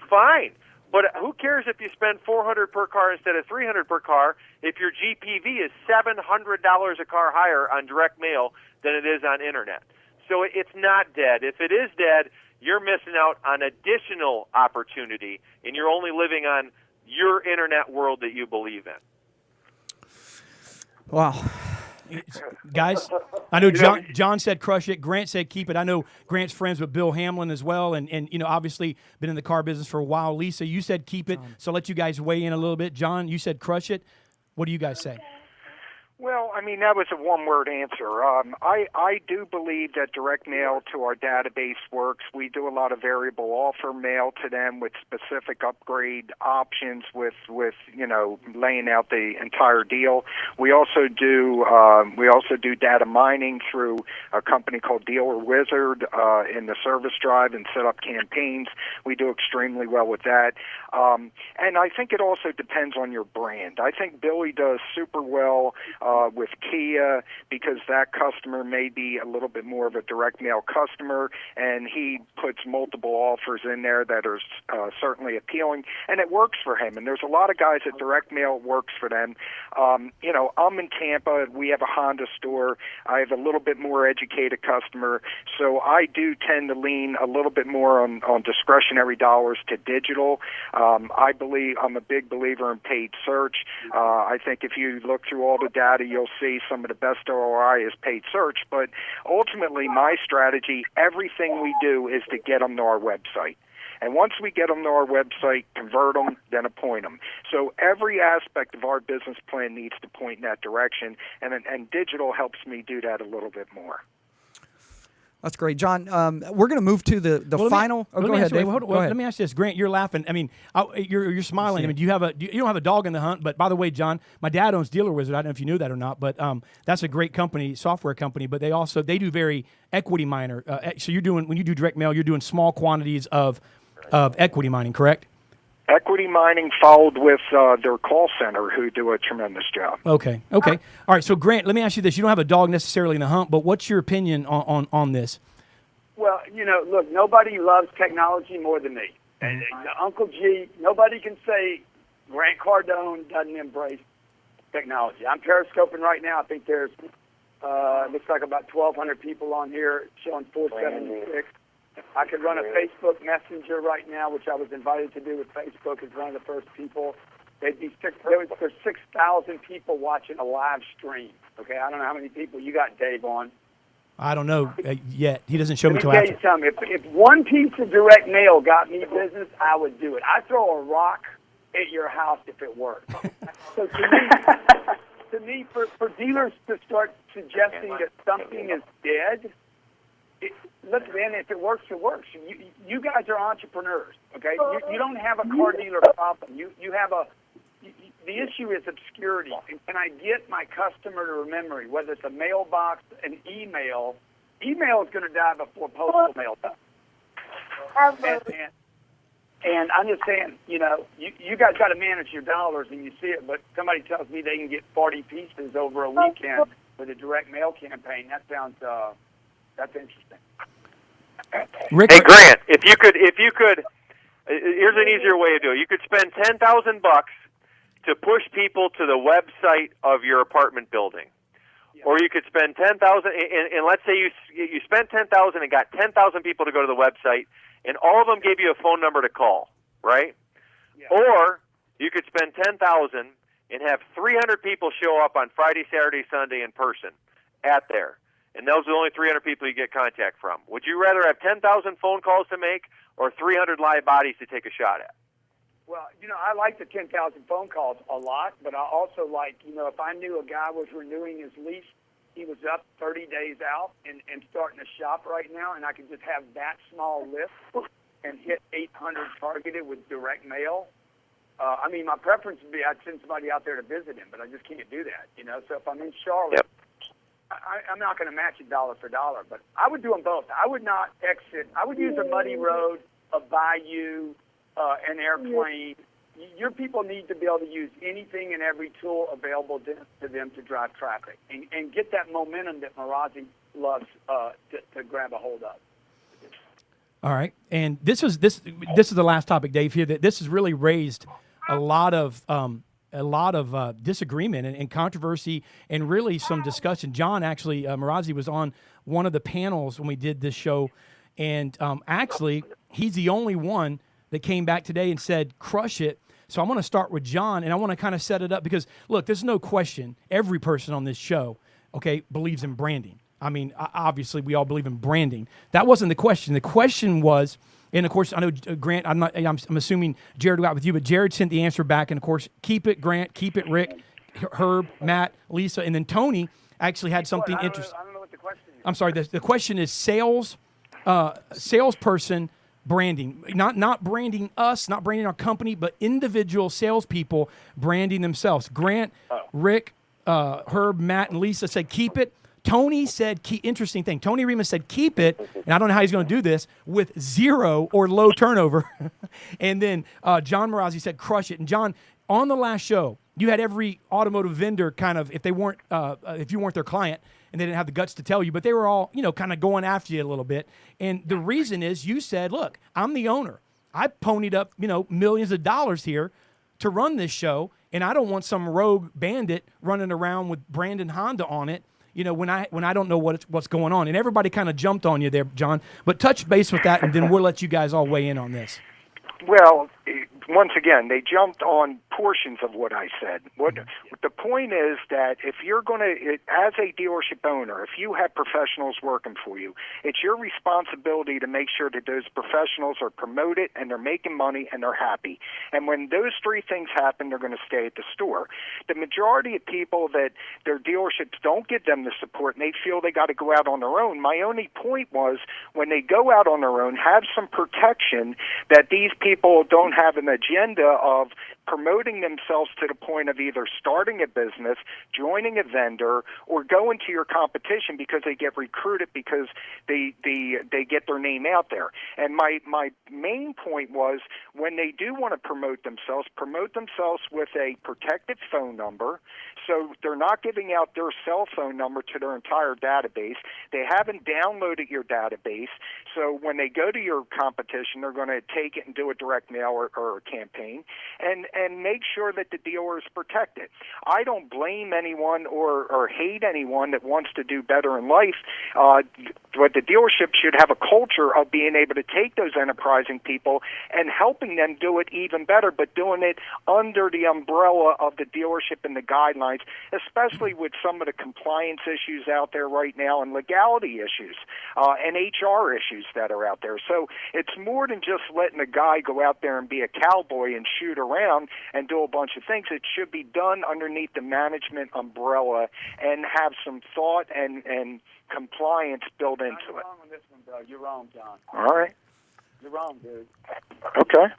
Fine. But who cares if you spend $400 per car instead of $300 per car if your GPV is $700 a car higher on direct mail than it is on internet? So it's not dead. If it is dead, you're missing out on additional opportunity, and you're only living on your internet world that you believe in. Wow. Guys, I know John said crush it. Grant said keep it. I know Grant's friends with Bill Hamlin as well, and obviously been in the car business for a while. Lisa, you said keep it, so I'll let you guys weigh in a little bit. John, you said crush it. What do you guys say? Well, I mean, that was a one-word answer. I do believe that direct mail to our database works. We do a lot of variable offer mail to them with specific upgrade options with laying out the entire deal. We also do data mining through a company called Dealer Wizard in the service drive and set up campaigns. We do extremely well with that. And I think it also depends on your brand. I think Billy does super well with Kia, because that customer may be a little bit more of a direct mail customer, and he puts multiple offers in there that are certainly appealing, and it works for him. And there's a lot of guys that direct mail works for them. You know, I'm in Tampa. We have a Honda store. I have a little bit more educated customer, so I do tend to lean a little bit more on discretionary dollars to digital. I'm a big believer in paid search. I think if you look through all the data, you'll see some of the best ROI is paid search. But ultimately, my strategy, everything we do is to get them to our website. And once we get them to our website, convert them, then appoint them. So every aspect of our business plan needs to point in that direction, and digital helps me do that a little bit more. That's great, John. We're going to move to the final. Go ahead, Dave. Go ahead. Let me ask you this, Grant. You're laughing. I mean, you're smiling. I mean, you don't have a dog in the hunt. But by the way, John, my dad owns Dealer Wizard. I don't know if you knew that or not, but that's a great company, software company. But they do very equity miner. So when you do direct mail, you're doing small quantities of equity mining, correct? Equity mining followed with their call center, who do a tremendous job. Okay. All right. So, Grant, let me ask you this. You don't have a dog necessarily in the hunt, but what's your opinion on this? Well, look, nobody loves technology more than me. And Uncle G, nobody can say Grant Cardone doesn't embrace technology. I'm periscoping right now. I think there's looks like about 1,200 people on here showing 476. I could run a Facebook Messenger right now, which I was invited to do with Facebook as one of the first people. There's 6,000 people watching a live stream. Okay, I don't know how many people you got, Dave, on. I don't know yet. He doesn't show me till after. Let me tell you something. If one piece of direct mail got me business, I would do it. I'd throw a rock at your house if it worked. So to me, for dealers to start suggesting that something is dead, look, man, if it works, it works. You guys are entrepreneurs, okay? You don't have a car dealer problem. You have the issue is obscurity. And can I get my customer to remember, whether it's a mailbox, an email? Email is going to die before postal mail does. And I'm just saying, you guys got to manage your dollars, and you see it. But somebody tells me they can get 40 pieces over a weekend with a direct mail campaign. That sounds that's interesting. Rick, hey Grant, if you could, here's an easier way to do it. You could spend $10,000 to push people to the website of your apartment building, or you could spend $10,000. And let's say you spent $10,000 and got 10,000 people to go to the website, and all of them gave you a phone number to call, right? Yeah. Or you could spend $10,000 and have 300 people show up on Friday, Saturday, Sunday in person at there. And those are the only 300 people you get contact from. Would you rather have 10,000 phone calls to make or 300 live bodies to take a shot at? Well, I like the 10,000 phone calls a lot, but I also like, if I knew a guy was renewing his lease, he was up 30 days out and starting to shop right now, and I could just have that small list and hit 800 targeted with direct mail. My preference would be I'd send somebody out there to visit him, but I just can't do that, So if I'm in Charlotte, I'm not going to match it dollar for dollar, but I would do them both. I would not exit. I would use a muddy road, a bayou, an airplane. Your people need to be able to use anything and every tool available to them to drive traffic and get that momentum that Marazi loves to grab a hold of. All right, and this is the last topic, Dave. Here, that this has really raised a lot of disagreement and controversy and really some discussion. John, actually, Marazi was on one of the panels when we did this show, and actually, he's the only one that came back today and said, crush it. So I'm going to start with John, and I want to kind of set it up because, look, there's no question every person on this show, believes in branding. I mean, obviously, we all believe in branding. That wasn't the question. The question was, and of course, I know Grant. I'm assuming Jared got with you, but Jared sent the answer back, and of course, keep it, Grant, keep it, Rick, Herb, Matt, Lisa, and then Tony actually had something interesting. I don't know what the question is. I'm sorry. The question is salesperson branding, not branding us, not branding our company, but individual salespeople branding themselves. Grant, Rick, Herb, Matt, and Lisa said keep it. Tony said, interesting thing, Tony Remus said keep it, and I don't know how he's going to do this, with 0 or low turnover. And then John Marazi said crush it. And John, on the last show, you had every automotive vendor kind of, if they weren't, if you weren't their client and they didn't have the guts to tell you, but they were all, kind of going after you a little bit. And the reason is you said, look, I'm the owner. I ponied up, millions of dollars here to run this show, and I don't want some rogue bandit running around with Brandon Honda on it, when I don't know what's going on. And everybody kind of jumped on you there, John. But touch base with that, and then we'll let you guys all weigh in on this. Well, once again, they jumped on portions of what I said. The point is that if you're going to, as a dealership owner, if you have professionals working for you, it's your responsibility to make sure that those professionals are promoted and they're making money and they're happy. And when those three things happen, they're going to stay at the store. The majority of people that their dealerships don't give them the support and they feel they got to go out on their own. My only point was when they go out on their own, have some protection that these people don't have an agenda of promoting themselves to the point of either starting a business, joining a vendor, or going to your competition because they get recruited because they get their name out there. And my main point was when they do want to promote themselves with a protected phone number, so they're not giving out their cell phone number to their entire database. They haven't downloaded your database, so when they go to your competition, they're going to take it and do a direct mail or a campaign, and make sure that the dealer is protected. I don't blame anyone or hate anyone that wants to do better in life, but the dealership should have a culture of being able to take those enterprising people and helping them do it even better, but doing it under the umbrella of the dealership and the guidelines, especially with some of the compliance issues out there right now and legality issues and HR issues that are out there. So it's more than just letting a guy go out there and be a cowboy and shoot around and do a bunch of things. It should be done underneath the management umbrella and have some thought and compliance built into it. You're wrong on this one, bro. You're wrong, John. All right. You're wrong, dude. Okay.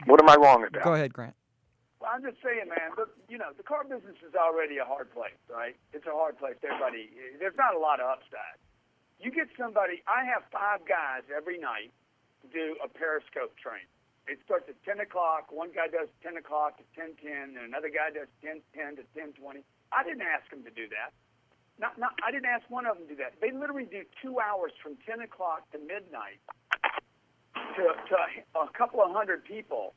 What am I wrong about? Go ahead, Grant. Well, I'm just saying, man, the car business is already a hard place, right? It's a hard place. Everybody, there's not a lot of upside. You get somebody, I have 5 guys every night do a Periscope training. It starts at 10 o'clock. One guy does 10 o'clock to 10:10, and another guy does 10:10 to 10:20. I didn't ask them to do that. I didn't ask one of them to do that. They literally do 2 hours from 10 o'clock to midnight to a couple of hundred people,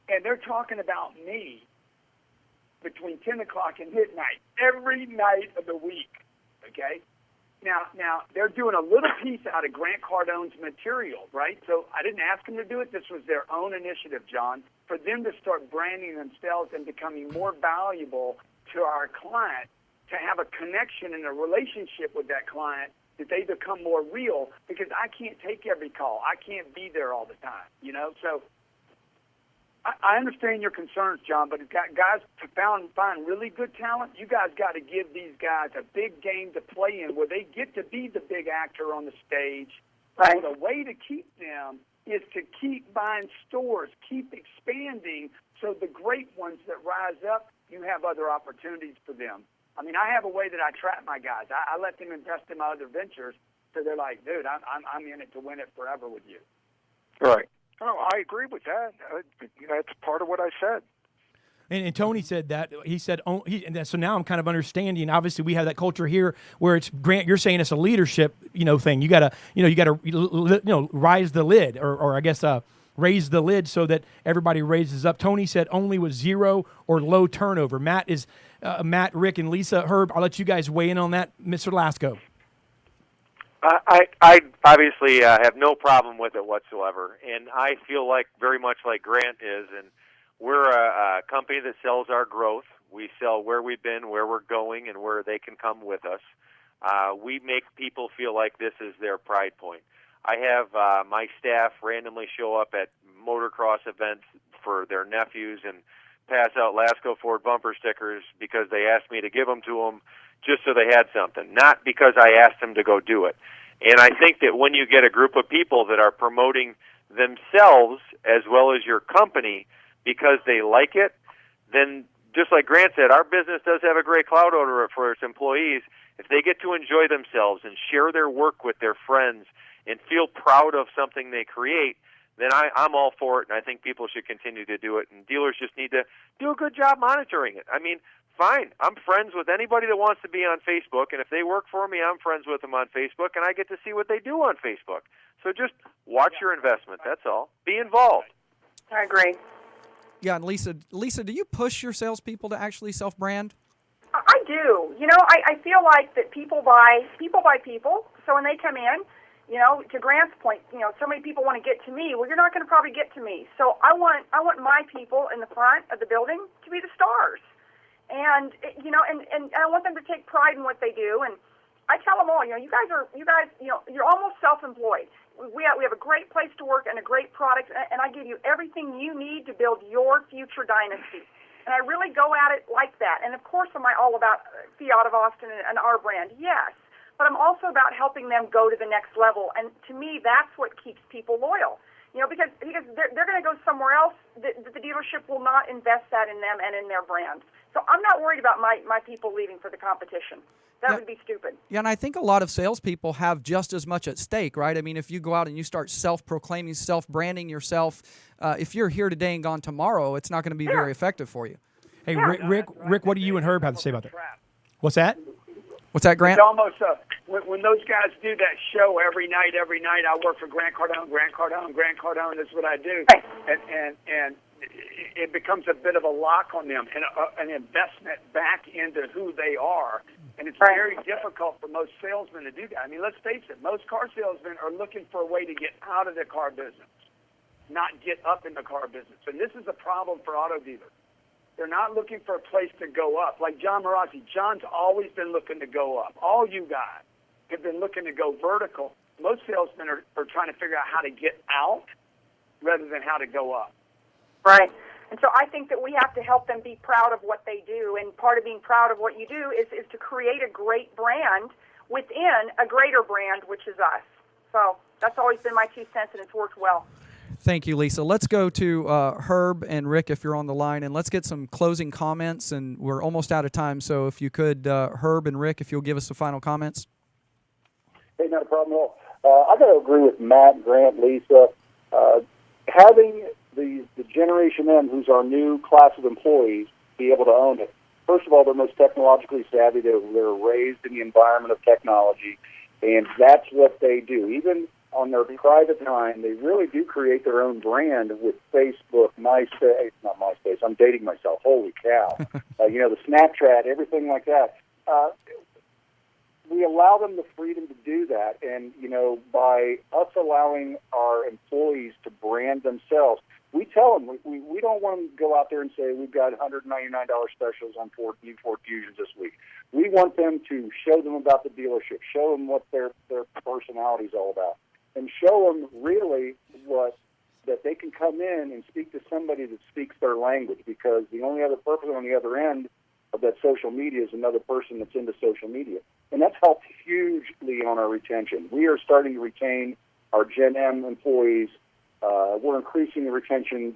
and they're talking about me between 10 o'clock and midnight every night of the week, okay? Now they're doing a little piece out of Grant Cardone's material, right? So I didn't ask them to do it. This was their own initiative, John, for them to start branding themselves and becoming more valuable to our client, to have a connection and a relationship with that client, that they become more real, because I can't take every call. I can't be there all the time, So I understand your concerns, John, but guys to find really good talent, you guys got to give these guys a big game to play in where they get to be the big actor on the stage. Right. So the way to keep them is to keep buying stores, keep expanding, so the great ones that rise up, you have other opportunities for them. I mean, I have a way that I trap my guys. I let them invest in my other ventures, so they're like, dude, I'm in it to win it forever with you. Right. Oh, I agree with that. That's part of what I said. And Tony said that. He said, so now I'm kind of understanding. Obviously, we have that culture here where it's, Grant, you're saying it's a leadership, thing. You gotta rise the lid, or I guess raise the lid so that everybody raises up. Tony said only with 0 or low turnover. Matt, Rick, and Lisa, Herb, I'll let you guys weigh in on that. Mr. Lasco. I obviously have no problem with it whatsoever, and I feel like very much like Grant is, and we're a company that sells our growth. We sell where we've been, where we're going, and where they can come with us. We make people feel like this is their pride point. I have my staff randomly show up at motocross events for their nephews and pass out Lasco Ford bumper stickers because they asked me to give them to them just so they had something, not because I asked them to go do it. And I think that when you get a group of people that are promoting themselves as well as your company because they like it, then just like Grant said, our business does have a great clout over it for its employees. If they get to enjoy themselves and share their work with their friends and feel proud of something they create, then I'm all for it, and I think people should continue to do it. And dealers just need to do a good job monitoring it. I mean, fine, I'm friends with anybody that wants to be on Facebook, and if they work for me, I'm friends with them on Facebook, and I get to see what they do on Facebook. So just watch your investment, that's all. Be involved. I agree. Yeah, and Lisa, do you push your salespeople to actually self-brand? I do. You know, I feel like that people buy people. So when they come in, you know, to Grant's point, you know, so many people want to get to me. Well, you're not going to probably get to me. So I want my people in the front of the building to be the stars. And you know, and I want them to take pride in what they do. And I tell them all, you know, you guys, you know, you're almost self-employed. We have a great place to work and a great product, and I give you everything you need to build your future dynasty. And I really go at it like that. And of course, am I all about Fiat of Austin and our brand? Yes. But I'm also about helping them go to the next level. And to me, that's what keeps people loyal. You know, because they're going to go somewhere else. The dealership will not invest that in them and in their brand. So I'm not worried about my people leaving for the competition. That would be stupid. Yeah, and I think a lot of salespeople have just as much at stake, right? I mean, if you go out and you start self-proclaiming, self-branding yourself, if you're here today and gone tomorrow, it's not going to be very effective for you. Hey, Rick, what do you and Herb have to say about that? What's that? What's that, Grant? It's almost when those guys do that show every night. I work for Grant Cardone. That's what I do, and it becomes a bit of a lock on them and an investment back into who they are. And it's very difficult for most salesmen to do that. I mean, let's face it, most car salesmen are looking for a way to get out of the car business, not get up in the car business. And this is a problem for auto dealers. They're not looking for a place to go up. Like John Marazzi, John's always been looking to go up. All you guys have been looking to go vertical. Most salesmen are trying to figure out how to get out rather than how to go up. Right. And so I think that we have to help them be proud of what they do. And part of being proud of what you do is to create a great brand within a greater brand, which is us. So that's always been my 2 cents, and it's worked well. Thank you, Lisa. Let's go to Herb and Rick if you're on the line, and let's get some closing comments. And we're almost out of time, so if you could, Herb and Rick, if you'll give us some final comments. Hey, not a problem at all. I got to agree with Matt, Grant, Lisa. Having the Generation M, who's our new class of employees, be able to own it. First of all, they're most technologically savvy. They're raised in the environment of technology, and that's what they do. Even on their private time, they really do create their own brand with Facebook, MySpace, not MySpace, I'm dating myself, holy cow. You know, the Snapchat, everything like that. We allow them the freedom to do that, and, you know, by us allowing our employees to brand themselves, we tell them, we don't want them to go out there and say, we've got $199 specials on new Ford Fusions this week. We want them to show them about the dealership, show them what their personality is all about, and show them really that they can come in and speak to somebody that speaks their language, because the only other person on the other end of that social media is another person that's into social media. And that's helped hugely on our retention. We are starting to retain our Gen M employees. We're increasing the retention,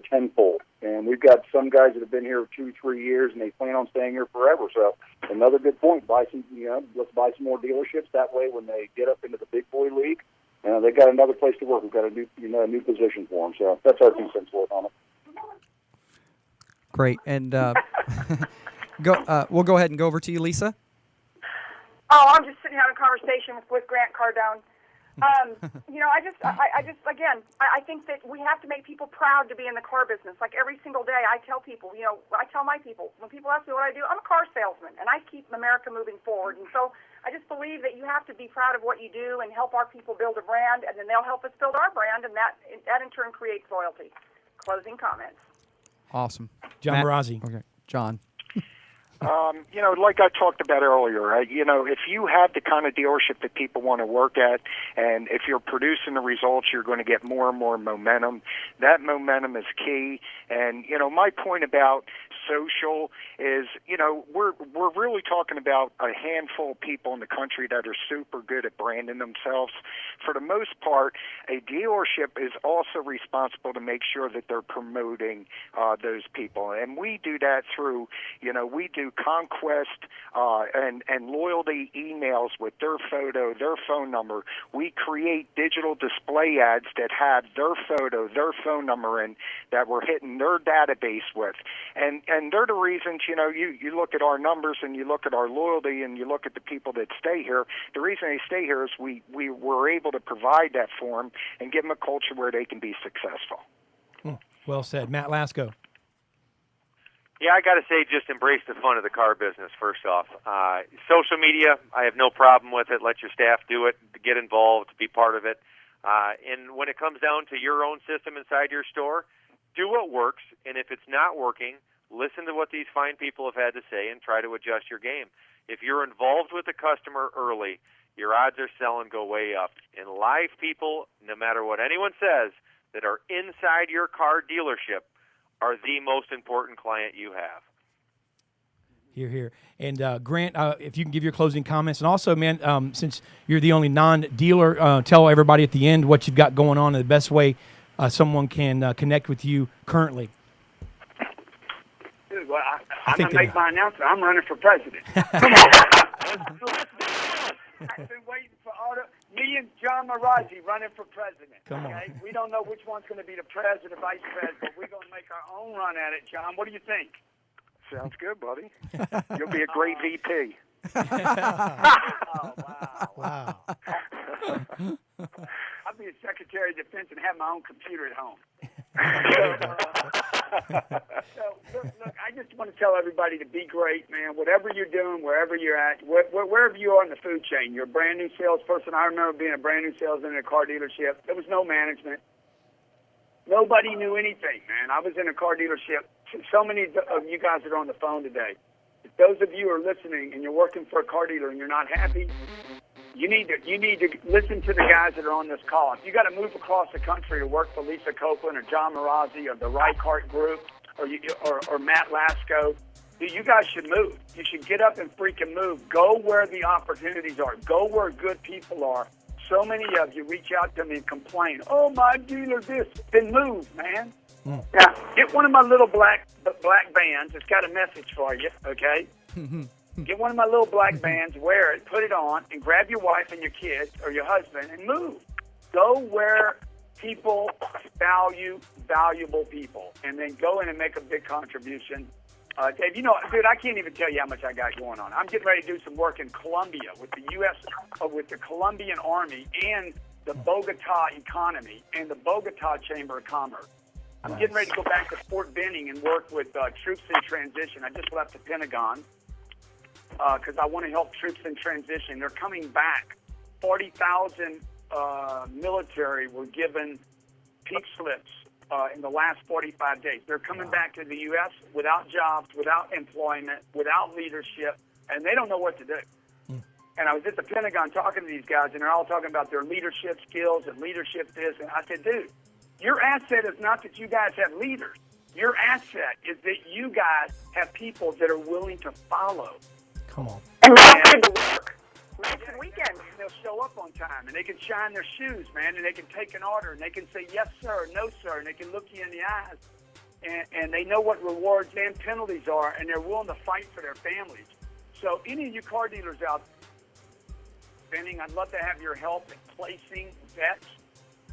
tenfold. And we've got some guys that have been here 2-3 years, and they plan on staying here forever. So another good point. Let's buy some more dealerships. That way, when they get up into the big boy league, they got another place to work. We've got a new position for them. So that's our 2 cents worth on it. Great. And we'll go ahead and go over to you, Lisa. Oh, I'm just sitting having a conversation with Grant Cardone. I think that we have to make people proud to be in the car business. Like every single day, I tell people, I tell my people, when people ask me what I do, I'm a car salesman, and I keep America moving forward. And so I just believe that you have to be proud of what you do and help our people build a brand, and then they'll help us build our brand, and that in turn creates loyalty. Closing comments. Awesome. John Marazzi. Okay, John. Like I talked about earlier, if you have the kind of dealership that people want to work at, and if you're producing the results, you're going to get more and more momentum. That momentum is key. And, my point about social is, we're really talking about a handful of people in the country that are super good at branding themselves. For the most part, a dealership is also responsible to make sure that they're promoting those people. And we do that through, we do conquest and loyalty emails with their photo, their phone number. We create digital display ads that have their photo, their phone number, and that we're hitting their database with. And they're the reasons, you look at our numbers and you look at our loyalty and you look at the people that stay here. The reason they stay here is we were able to provide that for them and give them a culture where they can be successful. Well said. Matt Lasco. Yeah, I got to say, just embrace the fun of the car business, first off. Social media, I have no problem with it. Let your staff do it, get involved, be part of it. And when it comes down to your own system inside your store, do what works. And if it's not working, listen to what these fine people have had to say and try to adjust your game. If you're involved with the customer early, your odds of selling go way up. And live people, no matter what anyone says, that are inside your car dealership are the most important client you have. Here. And Grant, if you can give your closing comments. And also, man, since you're the only non-dealer, tell everybody at the end what you've got going on and the best way someone can connect with you currently. Dude, well, I'm going to make my announcement. I'm running for president. Come on. Let's do this. I've been waiting for me and John Marazzi running for president. Come on. Okay? We don't know which one's going to be the president, vice president, but we're going to make our own run at it, John. What do you think? Sounds good, buddy. You'll be a great VP. Oh, Wow. I'll be a Secretary of Defense and have my own computer at home. So look, I just want to tell everybody to be great, man. Whatever you're doing, wherever you're at, wherever you are in the food chain, you're a brand new salesperson. I remember being a brand new salesman in a car dealership. There was no management. Nobody knew anything, man. I was in a car dealership. So many of you guys that are on the phone today, if those of you are listening and you're working for a car dealer and you're not happy, you need to listen to the guys that are on this call. If you got to move across the country to work for Lisa Copeland or John Marazzi or the Reichart Group or Matt Lasco, you guys should move. You should get up and freaking move. Go where the opportunities are. Go where good people are. So many of you reach out to me and complain, oh, my dealer this. Then move, man. Now, get one of my little black bands. It's got a message for you, okay? Get one of my little black bands, wear it, put it on, and grab your wife and your kids or your husband and move. Go where people value valuable people, and then go in and make a big contribution. Dave, dude, I can't even tell you how much I got going on. I'm getting ready to do some work in Colombia with the U.S., with the Colombian Army and the Bogota economy and the Bogota Chamber of Commerce. I'm getting ready to go back to Fort Benning and work with troops in transition. I just left the Pentagon because I want to help troops in transition. They're coming back. 40,000 military were given peak slips in the last 45 days. They're coming back to the U.S. without jobs, without employment, without leadership, and they don't know what to do. And I was at the Pentagon talking to these guys, and they're all talking about their leadership skills and leadership this. And I said, dude, your asset is not that you guys have leaders. Your asset is that you guys have people that are willing to follow. Come on. And not to work. Nights and weekends. They'll show up on time, and they can shine their shoes, man, and they can take an order, and they can say yes, sir, no, sir, and they can look you in the eyes, and they know what rewards and penalties are, and they're willing to fight for their families. So any of you car dealers out there, I'd love to have your help in placing vets.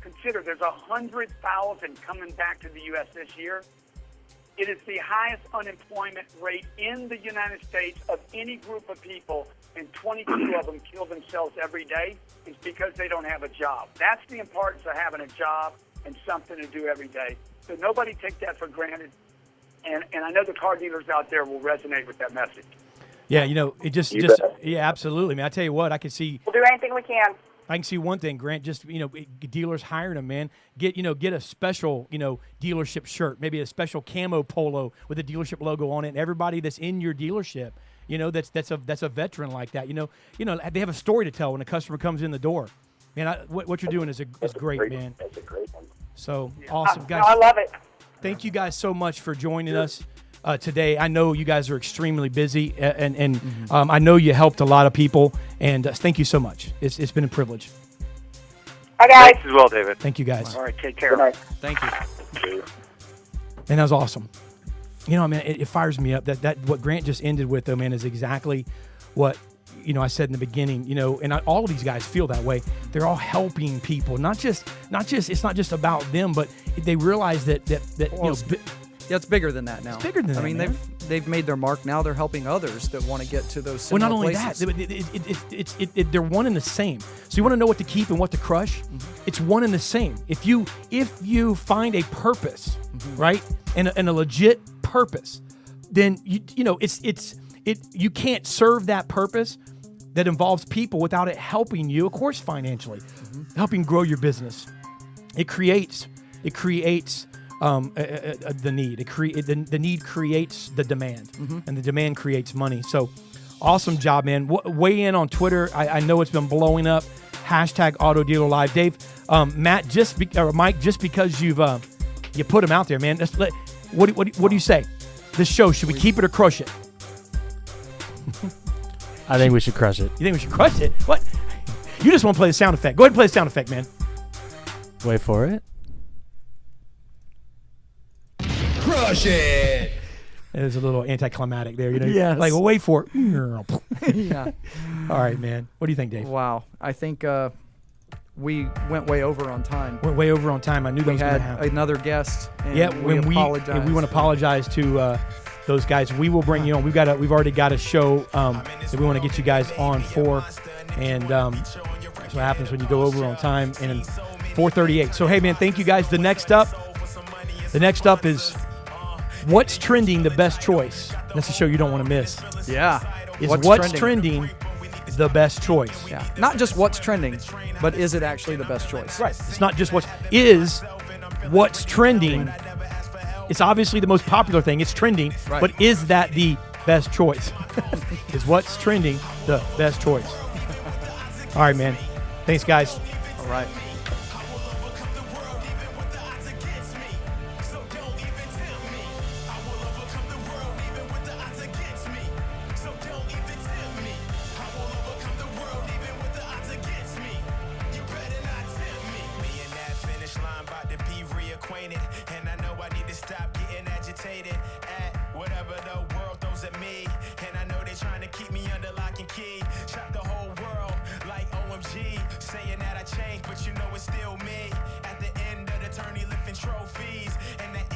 Consider there's 100,000 coming back to the U.S. this year. It is the highest unemployment rate in the United States of any group of people, and 22 of them kill themselves every day. It's because they don't have a job. That's the importance of having a job and something to do every day. So nobody take that for granted. And I know the car dealers out there will resonate with that messess. Yeah, it just yeah, absolutely, man. I tell you what, I can see. We'll do anything we can. I can see one thing, Grant. Just dealers hiring them, man. Get a special dealership shirt, maybe a special camo polo with a dealership logo on it. And everybody that's in your dealership, that's a veteran like that. They have a story to tell when a customer comes in the door. Man, what you're doing is great, man. That's a great one. So awesome, guys. No, I love it. Thank you guys so much for joining us today. I know you guys are extremely busy, and I know you helped a lot of people. And thank you so much. It's been a privilege. Bye, guys. Thanks as well, David. Thank you, guys. All right, take care. Good night. Thank you. And that was awesome. You know, man, it fires me up. That what Grant just ended with, though, man, is exactly what, you know, I said in the beginning, you know, and all of these guys feel that way. They're all helping people, not just. It's not just about them, but they realize that Well, yeah, it's bigger than that now. It's bigger than that. I mean, man. they've made their mark. Now they're helping others that want to get to those Well, similar not only places. that, they're one and the same. So you want to know what to keep and what to crush? Mm-hmm. It's one and the same. If you find a purpose, right, and a legit purpose, then you know you can't serve that purpose that involves people without it helping you, of course, financially, helping grow your business. It creates the need. The need creates the demand, and the demand creates money. So, awesome job, man. Weigh in on Twitter. I know it's been blowing up. Hashtag Auto Dealer Live. Dave, Matt, or Mike, just because you put them out there, man. What do you say? This show, should we keep it or crush it? I think we should crush it. You think we should crush it? What? You just want to play the sound effect. Go ahead and play the sound effect, man. Wait for it. Crush it. It was a little anticlimactic there, you know. Yes. Like, well, wait for it. Yeah. All right, man. What do you think, Dave? Wow. I think we went way over on time. Went way over on time. I knew that We was going had to happen. another guest. And Yeah, we when we want to apologize to those guys. We will bring you on. We've already got a show that we want to get you guys on for, and that's what happens when you go over on time. And 4:38. So hey, man, thank you guys. The next up is what's trending, the best choice. That's a show you don't want to miss. Yeah. Is what's trending the best choice. Yeah. Not just what's trending, but is it actually the best choice? Right. It's not just what's trending. It's obviously the most popular thing. It's trending, Right. but is that the best choice? Is what's trending the best choice? All right, man. Thanks, guys. All right. And I know I need to stop getting agitated at whatever the world throws at me. And I know they're trying to keep me under lock and key. Shock the whole world like OMG. Saying that I changed, but you know it's still me. At the end of the tourney lifting trophies. And the